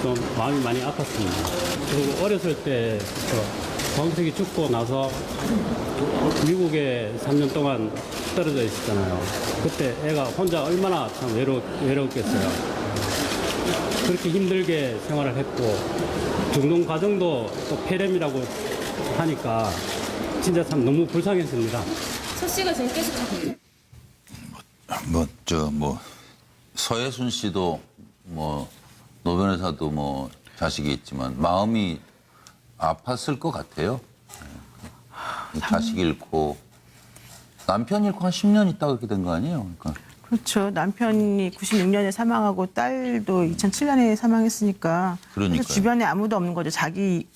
좀 마음이 많이 아팠습니다. 그리고 어렸을 때 광석이 죽고 나서 미국에 3년 동안 떨어져 있었잖아요. 그때 애가 혼자 얼마나 참 외로웠겠어요. 그렇게 힘들게 생활을 했고 중동 과정도 또 폐렴이라고 하니까 진짜 참 너무 불쌍했습니다. 서 씨가 지금 계속 서예순 씨도 노 변호사도 자식이 있지만 마음이 아팠을 것 같아요. 자식 잃고 남편 잃고 한 10년 있다가 그렇게 된 거 아니에요? 그러니까. 그렇죠. 남편이 96년에 사망하고 딸도 2007년에 사망했으니까. 그러니까요. 그래서 주변에 아무도 없는 거죠. 자기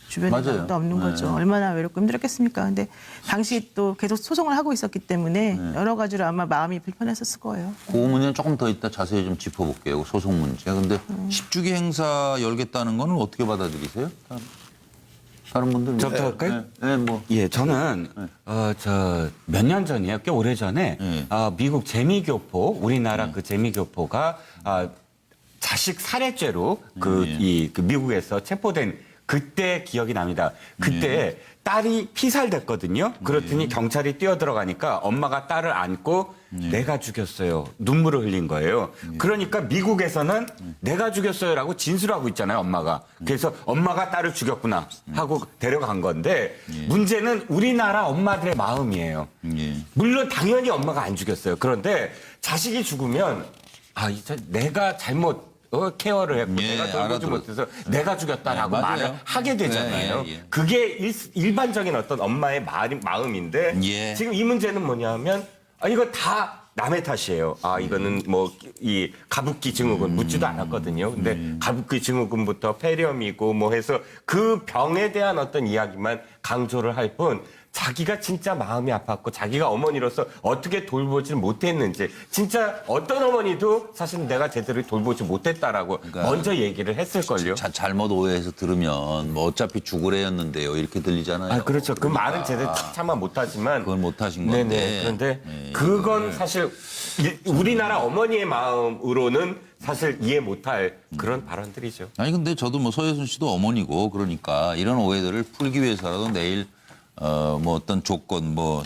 주변에 맞아요. 아무도 없는 네. 거죠. 얼마나 외롭고 힘들었겠습니까. 근데 당시 또 계속 소송을 하고 있었기 때문에 여러 가지로 아마 마음이 불편했었을 거예요. 그 문제는 조금 더 이따 자세히 좀 짚어볼게요. 소송 문제. 근데 10주기 행사 열겠다는 거는 어떻게 받아들이세요? 다른 분들 저부터 할까요? 네, 예, 저는 몇 년 전이에요. 꽤 오래 전에 미국 재미교포, 우리나라 그 재미교포가 자식 살해죄로 그 미국에서 체포된 그때 기억이 납니다. 그때 딸이 피살됐거든요. 그렇더니 경찰이 뛰어들어가니까 엄마가 딸을 안고 내가 죽였어요. 눈물을 흘린 거예요. 그러니까 미국에서는 내가 죽였어요라고 진술하고 있잖아요, 엄마가. 그래서 엄마가 딸을 죽였구나 하고 데려간 건데 문제는 우리나라 엄마들의 마음이에요. 물론 당연히 엄마가 안 죽였어요. 그런데 자식이 죽으면 내가 잘못 케어를 했고 내가 돌보지 못해서 내가 죽였다라고 말을 하게 되잖아요. 그게 일반적인 어떤 엄마의 마음인데 지금 이 문제는 뭐냐면 이거 다 남의 탓이에요. 이거는 뭐 이 가습기 증후군 묻지도 않았거든요. 근데 가습기 증후군부터 폐렴이고 뭐 해서 그 병에 대한 어떤 이야기만 강조를 할 뿐 자기가 진짜 마음이 아팠고 자기가 어머니로서 어떻게 돌보지 못했는지 진짜 어떤 어머니도 사실 내가 제대로 돌보지 못했다라고 먼저 얘기를 했을걸요. 잘못 오해해서 들으면 뭐 어차피 죽으래였는데요 이렇게 들리잖아요. 그렇죠. 그 말은 제대로 차마 못하지만 그건 못하신 건데. 네네. 그런데 그건 사실 우리나라 어머니의 마음으로는 사실 이해 못할 그런 발언들이죠. 아니 근데 저도 뭐 서예순 씨도 어머니고 그러니까 이런 오해들을 풀기 위해서라도 내일 뭐 어떤 조건 뭐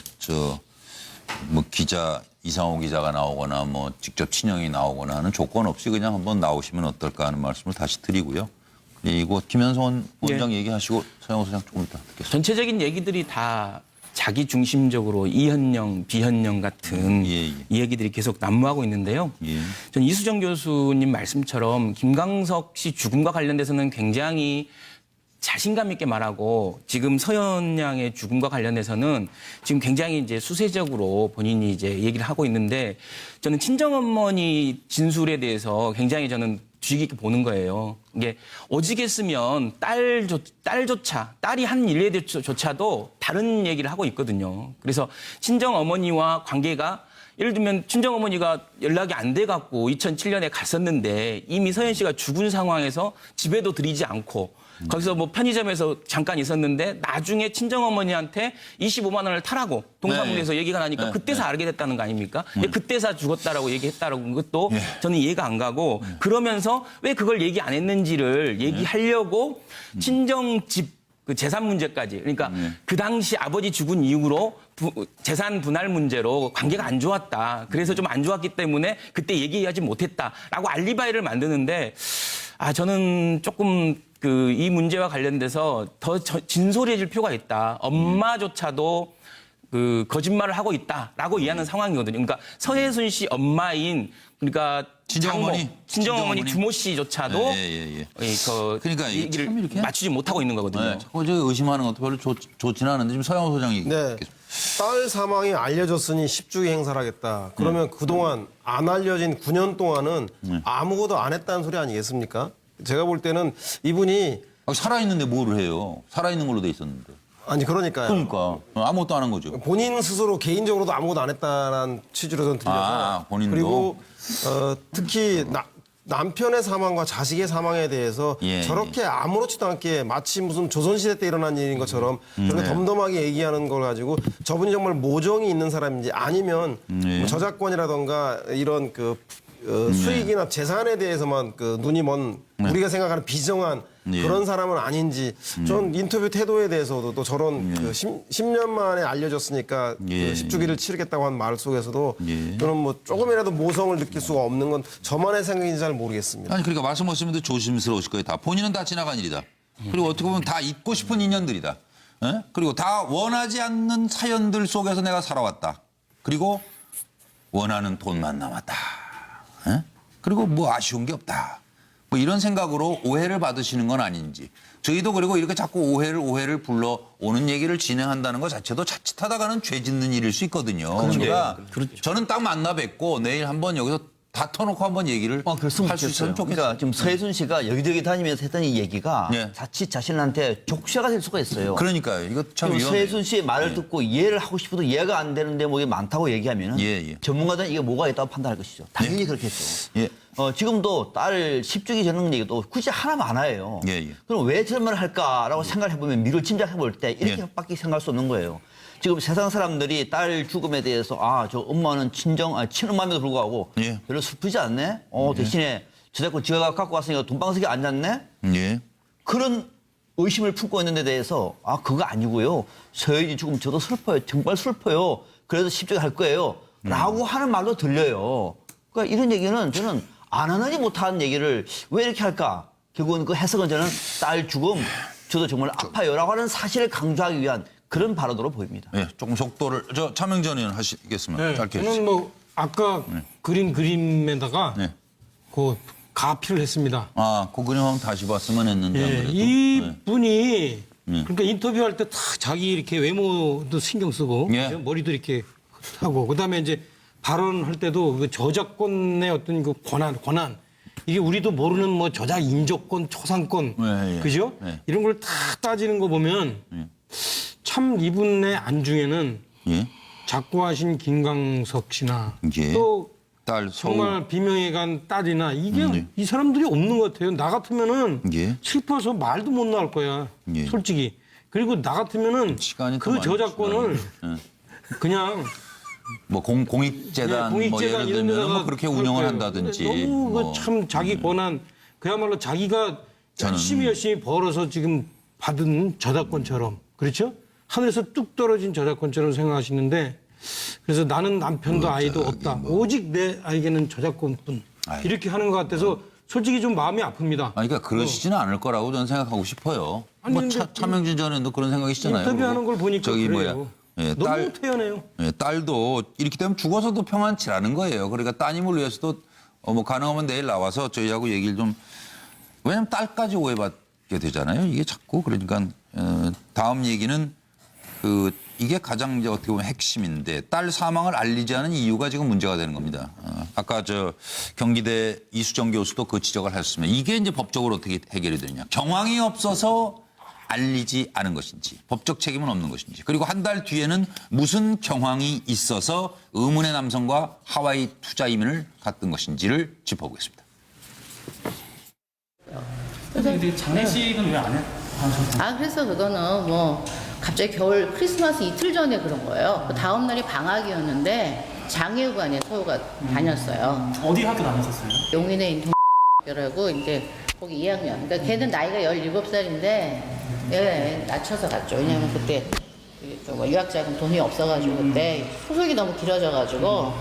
기자 이상호 기자가 나오거나 뭐 직접 친형이 나오거나 하는 조건 없이 그냥 한번 나오시면 어떨까 하는 말씀을 다시 드리고요. 그리고 김현성 원장 얘기하시고 서영호 소장 조금 이따 듣겠습니다. 전체적인 얘기들이 다 자기 중심적으로 이현령, 비현령 같은 이 얘기들이 계속 난무하고 있는데요. 전 이수정 교수님 말씀처럼 김광석 씨 죽음과 관련돼서는 굉장히 자신감 있게 말하고 지금 서현 양의 죽음과 관련해서는 지금 굉장히 이제 수세적으로 본인이 이제 얘기를 하고 있는데 저는 친정어머니 진술에 대해서 굉장히 저는 주의 깊게 보는 거예요. 이게 오직했으면 딸조차 딸이 한 일에 대해서조차도 다른 얘기를 하고 있거든요. 그래서 친정어머니와 관계가 예를 들면 친정어머니가 연락이 안 돼 갖고 2007년에 갔었는데 이미 서현 씨가 죽은 상황에서 집에도 들이지 않고 거기서 뭐 편의점에서 잠깐 있었는데 나중에 친정어머니한테 25만 원을 타라고 동사무소에서 얘기가 나니까 그때서 알게 됐다는 거 아닙니까? 그때서 죽었다라고 얘기했다라고 것도 저는 이해가 안 가고 그러면서 왜 그걸 얘기 안 했는지를 얘기하려고 친정집 그 재산 문제까지 그러니까 그 당시 아버지 죽은 이후로 재산 분할 문제로 관계가 안 좋았다. 그래서 좀 안 좋았기 때문에 그때 얘기하지 못했다라고 알리바이를 만드는데 저는 조금 이 문제와 관련돼서 더 진솔해질 필요가 있다. 엄마조차도 거짓말을 하고 있다라고 이해하는 상황이거든요. 그러니까 서혜순 씨 엄마인 그러니까 친정어머니 주모 씨조차도 그러니까 얘기를 맞추지 못하고 있는 거거든요. 자꾸 의심하는 것도 별로 좋지는 않은데 지금 서영호 소장 얘기. 딸 사망이 알려졌으니 10주기 행사를 하겠다. 그러면 그동안 안 알려진 9년 동안은 아무것도 안 했다는 소리 아니겠습니까? 제가 볼 때는 이분이 살아있는데 뭐를 해요? 살아있는 걸로 돼 있었는데. 아니 그러니까요. 그러니까 아무것도 안 한 거죠. 본인 스스로 개인적으로도 아무것도 안 했다는 취지로 저는 들려서 본인도. 그리고 특히 남편의 사망과 자식의 사망에 대해서 저렇게 아무렇지도 않게 마치 무슨 조선시대 때 일어난 일인 것처럼 저렇게 덤덤하게 얘기하는 걸 가지고 저분이 정말 모정이 있는 사람인지 아니면 뭐 저작권이라던가 이런 수익이나 재산에 대해서만 눈이 먼 우리가 생각하는 비정한 그런 사람은 아닌지 전 인터뷰 태도에 대해서도 또 저런 10년 만에 알려졌으니까 10주기를 치르겠다고 한 말 속에서도 저는 뭐 조금이라도 모성을 느낄 수가 없는 건 저만의 생각인지 잘 모르겠습니다. 아니 그러니까 말씀하시는 분들 조심스러우실 거예요. 다 본인은 다 지나간 일이다. 그리고 어떻게 보면 다 잊고 싶은 인연들이다. 그리고 다 원하지 않는 사연들 속에서 내가 살아왔다. 그리고 원하는 돈만 남았다. 그리고 뭐 아쉬운 게 없다. 뭐 이런 생각으로 오해를 받으시는 건 아닌지. 저희도 그리고 이렇게 자꾸 오해를 불러오는 얘기를 진행한다는 것 자체도 자칫하다가는 죄 짓는 일일 수 있거든요. 그러니까 저는 딱 만나 뵙고 내일 한번 여기서 다 터놓고 한번 얘기를 할 수 있으면 좋겠어요. 그러니까 지금 서혜순 씨가 여기저기 다니면서 했던 이 얘기가 자칫 자신한테 족쇄가 될 수가 있어요. 그러니까요. 이거 참 위험해요. 서혜순 씨의 말을 듣고 이해를 하고 싶어도 이해가 안 되는데 뭐 이게 많다고 얘기하면은 전문가들은 이게 뭐가 있다고 판단할 것이죠. 당연히 그렇겠죠. 지금도 딸 10주기 되는 얘기도 굳이 하나 많아요. 그럼 왜 저런 말을 할까라고 생각을 해보면 미를 짐작해 볼 때 이렇게밖에 생각할 수 없는 거예요. 지금 세상 사람들이 딸 죽음에 대해서 저 엄마는 친엄마임에도 불구하고 별로 슬프지 않네? 대신에 저작권 지가 갖고 왔으니까 돈방석에 앉았네? 그런 의심을 품고 있는 데 대해서 그거 아니고요. 서현이 죽으면 저도 슬퍼요. 정말 슬퍼요. 그래서 10주기 할 거예요. 라고 하는 말도 들려요. 그러니까 이런 얘기는 저는 안 하느니 못하는 얘기를 왜 이렇게 할까? 결국은 그 해석은 저는 딸 죽음 저도 정말 아파요라고 하는 사실을 강조하기 위한 그런 발언으로 보입니다. 조금 속도를 차명전 의원 하시겠으면 짧게 해주세요. 저는 뭐 아까 그린 그림에다가 그 가피를 했습니다. 그 그림 한번 다시 봤으면 했는데. 이 분이 그러니까 인터뷰할 때 다 자기 이렇게 외모도 신경 쓰고 머리도 이렇게 하고 그다음에 이제 발언할 때도 그 저작권의 어떤 그 권한 이게 우리도 모르는 뭐 저작 인조권, 초상권, 네, 예. 그죠? 네. 이런 걸 다 따지는 거 보면 참 이분의 안중에는 예. 작고하신 김광석 씨나 예. 또 딸 정말 비명에 간 딸이나 이게 이 사람들이 없는 것 같아요. 나 같으면은 예. 슬퍼서 말도 못 나올 거야. 예. 솔직히. 그리고 나 같으면은 시간이 더 그 많이 저작권을 지나네. 그냥 뭐 공익재단 뭐 공익재단 예를 이런 들면 데다가 뭐 그렇게 운영을 할 거예요. 한다든지 근데 너무 뭐. 참 자기 권한 그야말로 자기가 열심히 벌어서 지금 받은 저작권처럼 그렇죠? 하늘에서 뚝 떨어진 저작권처럼 생각하시는데 그래서 나는 남편도 아이도 없다. 오직 내 아이에게는 저작권뿐. 이렇게 하는 것 같아서 솔직히 좀 마음이 아픕니다. 그러니까 그러시지는 않을 거라고 저는 생각하고 싶어요. 아니, 뭐 근데 차명진 전 의원도 그런 생각이시잖아요. 인터뷰하는 걸 보니까 저기 그래요. 뭐야. 예, 너무 태연해요. 예, 딸도 이렇게 되면 죽어서도 평안치라는 거예요. 그러니까 따님을 위해서도 뭐 가능하면 내일 나와서 저희하고 얘기를 좀 왜냐면 딸까지 오해받게 되잖아요. 이게 자꾸 그러니까 다음 얘기는 이게 가장 이제 어떻게 보면 핵심인데 딸 사망을 알리지 않은 이유가 지금 문제가 되는 겁니다. 아까 경기대 이수정 교수도 그 지적을 하셨으면 이게 이제 법적으로 어떻게 해결이 되느냐. 경황이 없어서 알리지 않은 것인지 법적 책임은 없는 것인지 그리고 한 달 뒤에는 무슨 경황이 있어서 의문의 남성과 하와이 투자 이민을 갔던 것인지를 짚어보겠습니다. 근데 장례식은 왜 안 해? 그래서 그거는 뭐 갑자기 겨울 크리스마스 이틀 전에 그런 거예요. 그 다음 날이 방학이었는데 장애우관에 서우가 다녔어요. 어디 학교 다녔었어요? 용인에 있는 라고 이제 거기 2학년. 그러니까 걔는 나이가 17살인데 예, 낮춰서 갔죠. 왜냐면 그때 유학자금 돈이 없어가지고 그때 소속이 너무 길어져가지고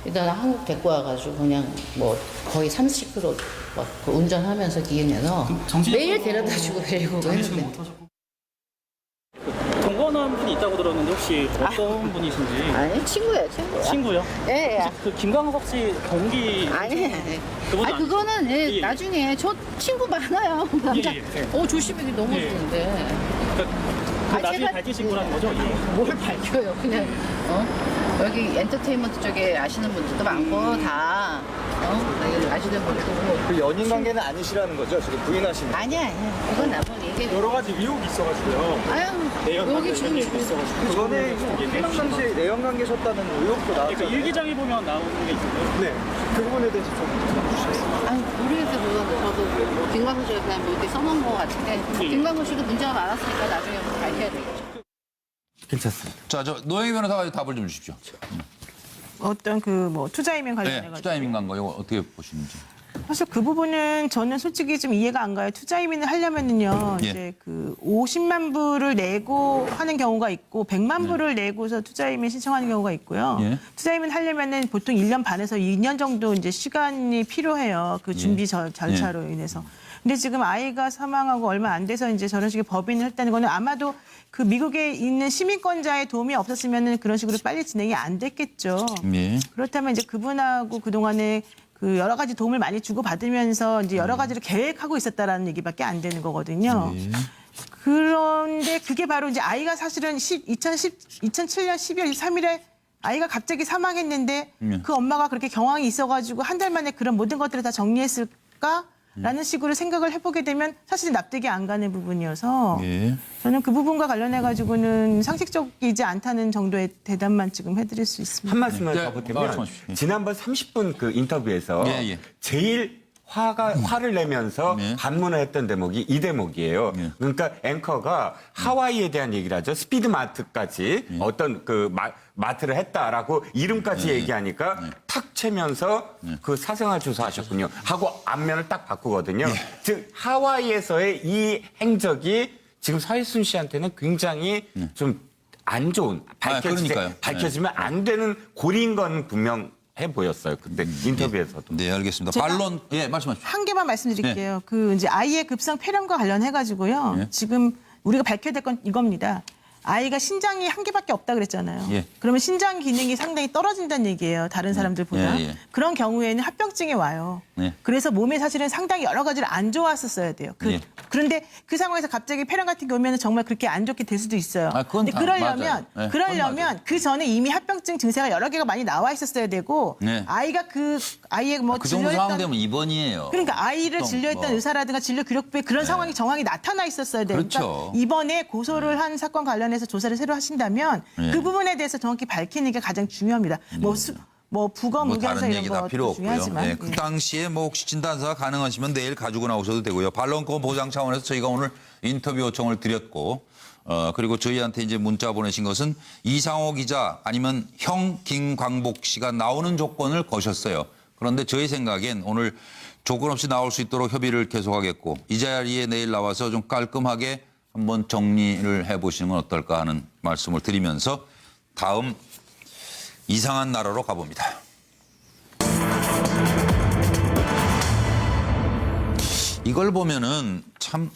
일단 한국 데리고 와가지고 그냥 뭐 거의 30km 막 운전하면서 기흥에서 매일 데려다주고 데리고 했는데. 동거하는 분이 있다고 들었는데 혹시 어떤 분이신지? 아니 친구예요. 친구요? 예. 혹시 그 김광석 씨 동기? 아니. 그분 그거는 예. 나중에 저 친구 많아요. 남자. 조심히 너무 좋은데. 그 나중에 밝히신 거라는 거죠? 뭘 밝혀요? 그냥 여기 엔터테인먼트 쪽에 아시는 분들도 많고 다 아시는 분들도. 그 연인 관계는 아니시라는 거죠? 지금 부인하시는. 아니야. 그건 나쁜 얘기. 여러 가지 의혹이 있어가지고요. 여기 지금 그거는 해당 당시에 내연 관계셨다는 의혹도 나왔죠. 그 일기장에 보면 나오는 게 있어요. 네. 그 부분에 대해서 좀 주시겠어요? 모르겠어요. 그거는 저도 김광호 씨가 그냥 뭐 이렇게 써놓은 것 같은데 김광호 씨도 문제가 많았으니까 나중에 밝혀야 되겠죠. 괜찮습니다. 자, 노영희 변호사가 답을 좀 주십시오. 어떤 뭐 투자이민 관련해가지고. 투자이민 간 거 이거 어떻게 보시는지. 사실 그 부분은 저는 솔직히 좀 이해가 안 가요. 투자 이민을 하려면은요, 예. 이제 50만 불을 내고 하는 경우가 있고, 100만 불을 내고서 투자 이민 신청하는 경우가 있고요. 예. 투자 이민 하려면은 보통 1년 반에서 2년 정도 이제 시간이 필요해요. 그 준비 절차로 인해서. 근데 지금 아이가 사망하고 얼마 안 돼서 이제 저런 식의 법인을 했다는 거는 아마도 그 미국에 있는 시민권자의 도움이 없었으면은 그런 식으로 빨리 진행이 안 됐겠죠. 예. 그렇다면 이제 그분하고 그동안에 여러 가지 도움을 많이 주고 받으면서 이제 여러 가지를 계획하고 있었다라는 얘기밖에 안 되는 거거든요. 그런데 그게 바로 이제 아이가 사실은 2007년 12월 23일에 아이가 갑자기 사망했는데 그 엄마가 그렇게 경황이 있어가지고 한 달 만에 그런 모든 것들을 다 정리했을까? 라는 식으로 생각을 해보게 되면 사실 납득이 안 가는 부분이어서 저는 그 부분과 관련해가지고는 상식적이지 않다는 정도의 대답만 지금 해드릴 수 있습니다. 한 말씀만 더 보태면 지난번 30분 그 인터뷰에서 제일 화를 내면서 반문을 했던 대목이 이 대목이에요. 그러니까 앵커가 하와이에 대한 얘기를 하죠. 스피드마트까지 어떤 마트를 했다라고 이름까지 얘기하니까 탁 채면서 그 사생활 조사하셨군요. 하고 앞면을 딱 바꾸거든요. 즉 하와이에서의 이 행적이 지금 서희순 씨한테는 굉장히 좀 안 좋은 밝혀지면 안 되는 고리인 건 분명 해 보였어요. 그때 인터뷰에서도. 네, 알겠습니다. 반론 말씀하십시오. 한 개만 말씀드릴게요. 이제 아이의 급성 폐렴과 관련해가지고요. 지금 우리가 밝혀야 될 건 이겁니다. 아이가 신장이 한 개밖에 없다 그랬잖아요. 예. 그러면 신장 기능이 상당히 떨어진다는 얘기예요. 다른 사람들보다. 예, 예. 그런 경우에는 합병증이 와요. 네. 그래서 몸에 사실은 상당히 여러 가지를 안 좋았었어야 돼요. 예. 그런데 그 상황에서 갑자기 폐렴 같은 게 오면 정말 그렇게 안 좋게 될 수도 있어요. 아, 그건 근데 다 그러려면 맞아요. 네, 그러려면 그 전에 이미 합병증 증세가 여러 개가 많이 나와 있었어야 되고 네. 아이가 그 아이의 뭐 그 정도 상황 진료했던 되면 입원이에요. 그러니까 아이를 보통 진료했던 뭐. 의사라든가 진료기록부에 그런 상황이 정확히 나타나 있었어야 돼요. 그렇죠. 그러니까 이번에 고소를 한 사건 관련해서 조사를 새로 하신다면 네. 그 부분에 대해서 정확히 밝히는 게 가장 중요합니다. 뭐 부검, 뭐 무견사 다른 이런 얘기 다 것도 필요 없고요. 중요하지만 예, 그 당시에 뭐 혹시 진단서가 가능하시면 내일 가지고 나오셔도 되고요. 반론권 보장 차원에서 저희가 오늘 인터뷰 요청을 드렸고 그리고 저희한테 이제 문자 보내신 것은 이상호 기자 아니면 형 김광복 씨가 나오는 조건을 거셨어요. 그런데 저희 생각엔 오늘 조건 없이 나올 수 있도록 협의를 계속하겠고 이 자리에 내일 나와서 좀 깔끔하게 한번 정리를 해보시는 건 어떨까 하는 말씀을 드리면서 다음 이상한 나라로 가봅니다. 이걸 보면은 참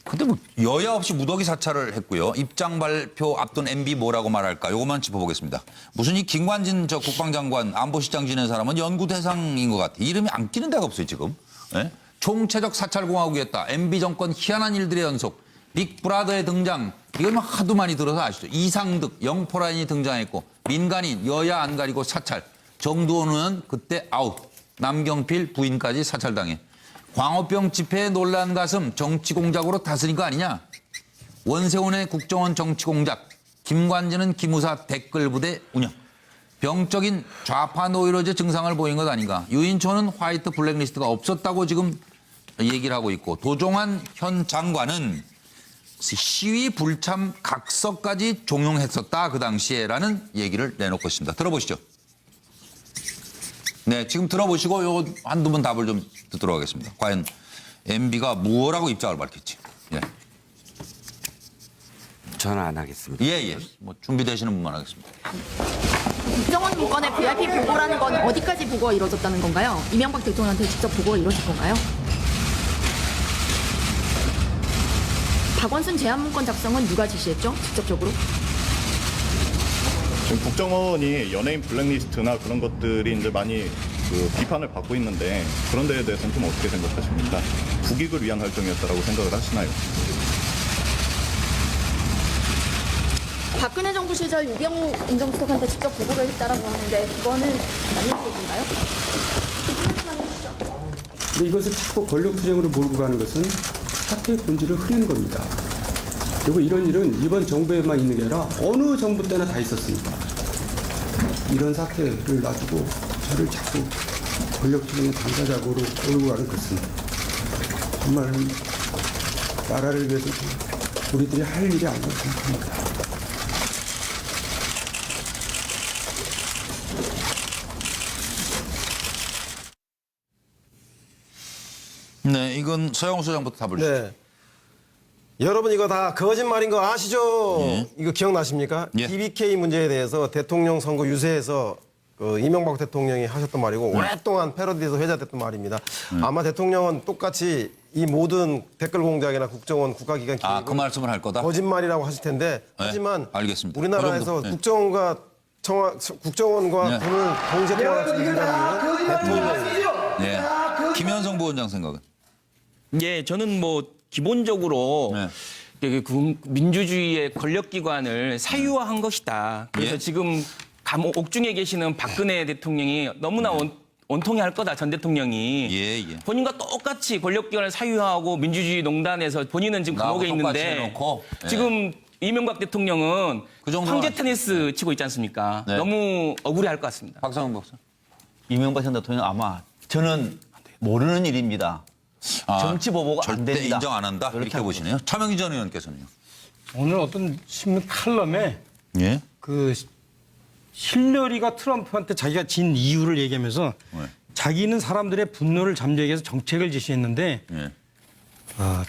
근데 뭐 여야 없이 무더기 사찰을 했고요. 입장 발표 앞둔 MB 뭐라고 말할까? 요것만 짚어보겠습니다. 무슨 이 김관진 저 국방장관 안보실장 지낸 사람은 연구 대상인 것 같아. 이름이 안 끼는 데가 없어요 지금. 예? 총체적 사찰공화국이었다. MB 정권 희한한 일들의 연속. 빅브라더의 등장. 이걸 뭐 하도 많이 들어서 아시죠? 이상득, 영포라인이 등장했고 민간인, 여야 안 가리고 사찰. 정두원은 그때 아웃. 남경필 부인까지 사찰당해. 광우병 집회에 놀란 가슴 정치 공작으로 다스린 거 아니냐? 원세훈의 국정원 정치 공작. 김관진은 기무사 댓글 부대 운영. 병적인 좌파 노이로제 증상을 보인 것 아닌가? 유인초는 화이트 블랙리스트가 없었다고 지금 얘기를 하고 있고 도종환 현 장관은 시위 불참 각서까지 종용했었다 그 당시에라는 얘기를 내놓고 있습니다. 들어보시죠. 네, 지금 들어보시고 요 한두 분 답을 좀 듣도록 하겠습니다. 과연 MB가 무엇라고 입장을 밝혔지? 예. 저는 안 하겠습니다. 예. 뭐 준비되시는 분만 하겠습니다. 국정원 문건의 VIP 보고라는 건 어디까지 보고가 이루어졌다는 건가요? 이명박 대통령한테 직접 보고가 이루어질 건가요? 박원순 제안 문건 작성은 누가 지시했죠? 직접적으로? 지금 국정원이 연예인 블랙리스트나 그런 것들이 이제 많이 그 비판을 받고 있는데 그런 데에 대해서는 좀 어떻게 생각하십니까? 국익을 위한 활동이었다라고 생각을 하시나요? 박근혜 정부 시절 유병우 인정수석한테 직접 보고를 했다라고 하는데 그거는 맞는 얘기인가요? 근데 이것을 자꾸 권력투쟁으로 몰고 가는 것은 사태의 본질을 흐리는 겁니다. 그리고 이런 일은 이번 정부에만 있는 게 아니라 어느 정부 때나 다 있었습니다. 이런 사태를 놔두고 저를 자꾸 권력투쟁의 당사자로 몰고 가는 것은 정말 나라를 위해서 우리들이 할 일이 아니라고 생각합니다. 네, 이건 서영호 소장부터 답을 주시죠. 네. 여러분 이거 다 거짓말인 거 아시죠? 예. 이거 기억나십니까? 예. BBK 문제에 대해서 대통령 선거 유세에서 그 이명박 대통령이 하셨던 말이고 오랫동안 패러디에서 회자됐던 말입니다. 아마 대통령은 똑같이 이 모든 댓글 공작이나 국정원 국가기관 기획 그 말씀을 할 거다? 거짓말이라고 하실 텐데 네, 하지만 알겠습니다. 우리나라에서 그 정도, 네. 국정원과 네. 돈을 동시에 통화할 수 있는 대통령. 네. 김현성 부원장 생각은? 예, 저는 뭐 기본적으로 네. 민주주의의 권력기관을 사유화한 것이다. 그래서 예. 지금 옥중에 계시는 박근혜 대통령이 너무나 원통이 할 거다, 전 대통령이. 예. 본인과 똑같이 권력기관을 사유화하고 민주주의 농단에서 본인은 지금 감옥에 있는데 해놓고. 예. 지금 이명박 대통령은 황제 테니스 치고 있지 않습니까? 네. 너무 억울해할 것 같습니다. 박상훈 박사. 이명박 전 대통령 아마 저는 모르는 일입니다. 정치 보복가 안 절대 됩니다. 인정 안 한다? 이렇게 보시네요. 차명희 전 의원께서는요. 오늘 어떤 신문 칼럼에 예. 그 힐러리가 트럼프한테 자기가 진 이유를 얘기하면서 자기는 사람들의 분노를 잠재우기 위해서 정책을 제시했는데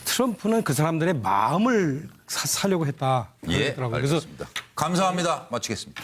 트럼프는 그 사람들의 마음을 사려고 했다. 예, 그러더라고요. 알겠습니다. 감사합니다. 마치겠습니다.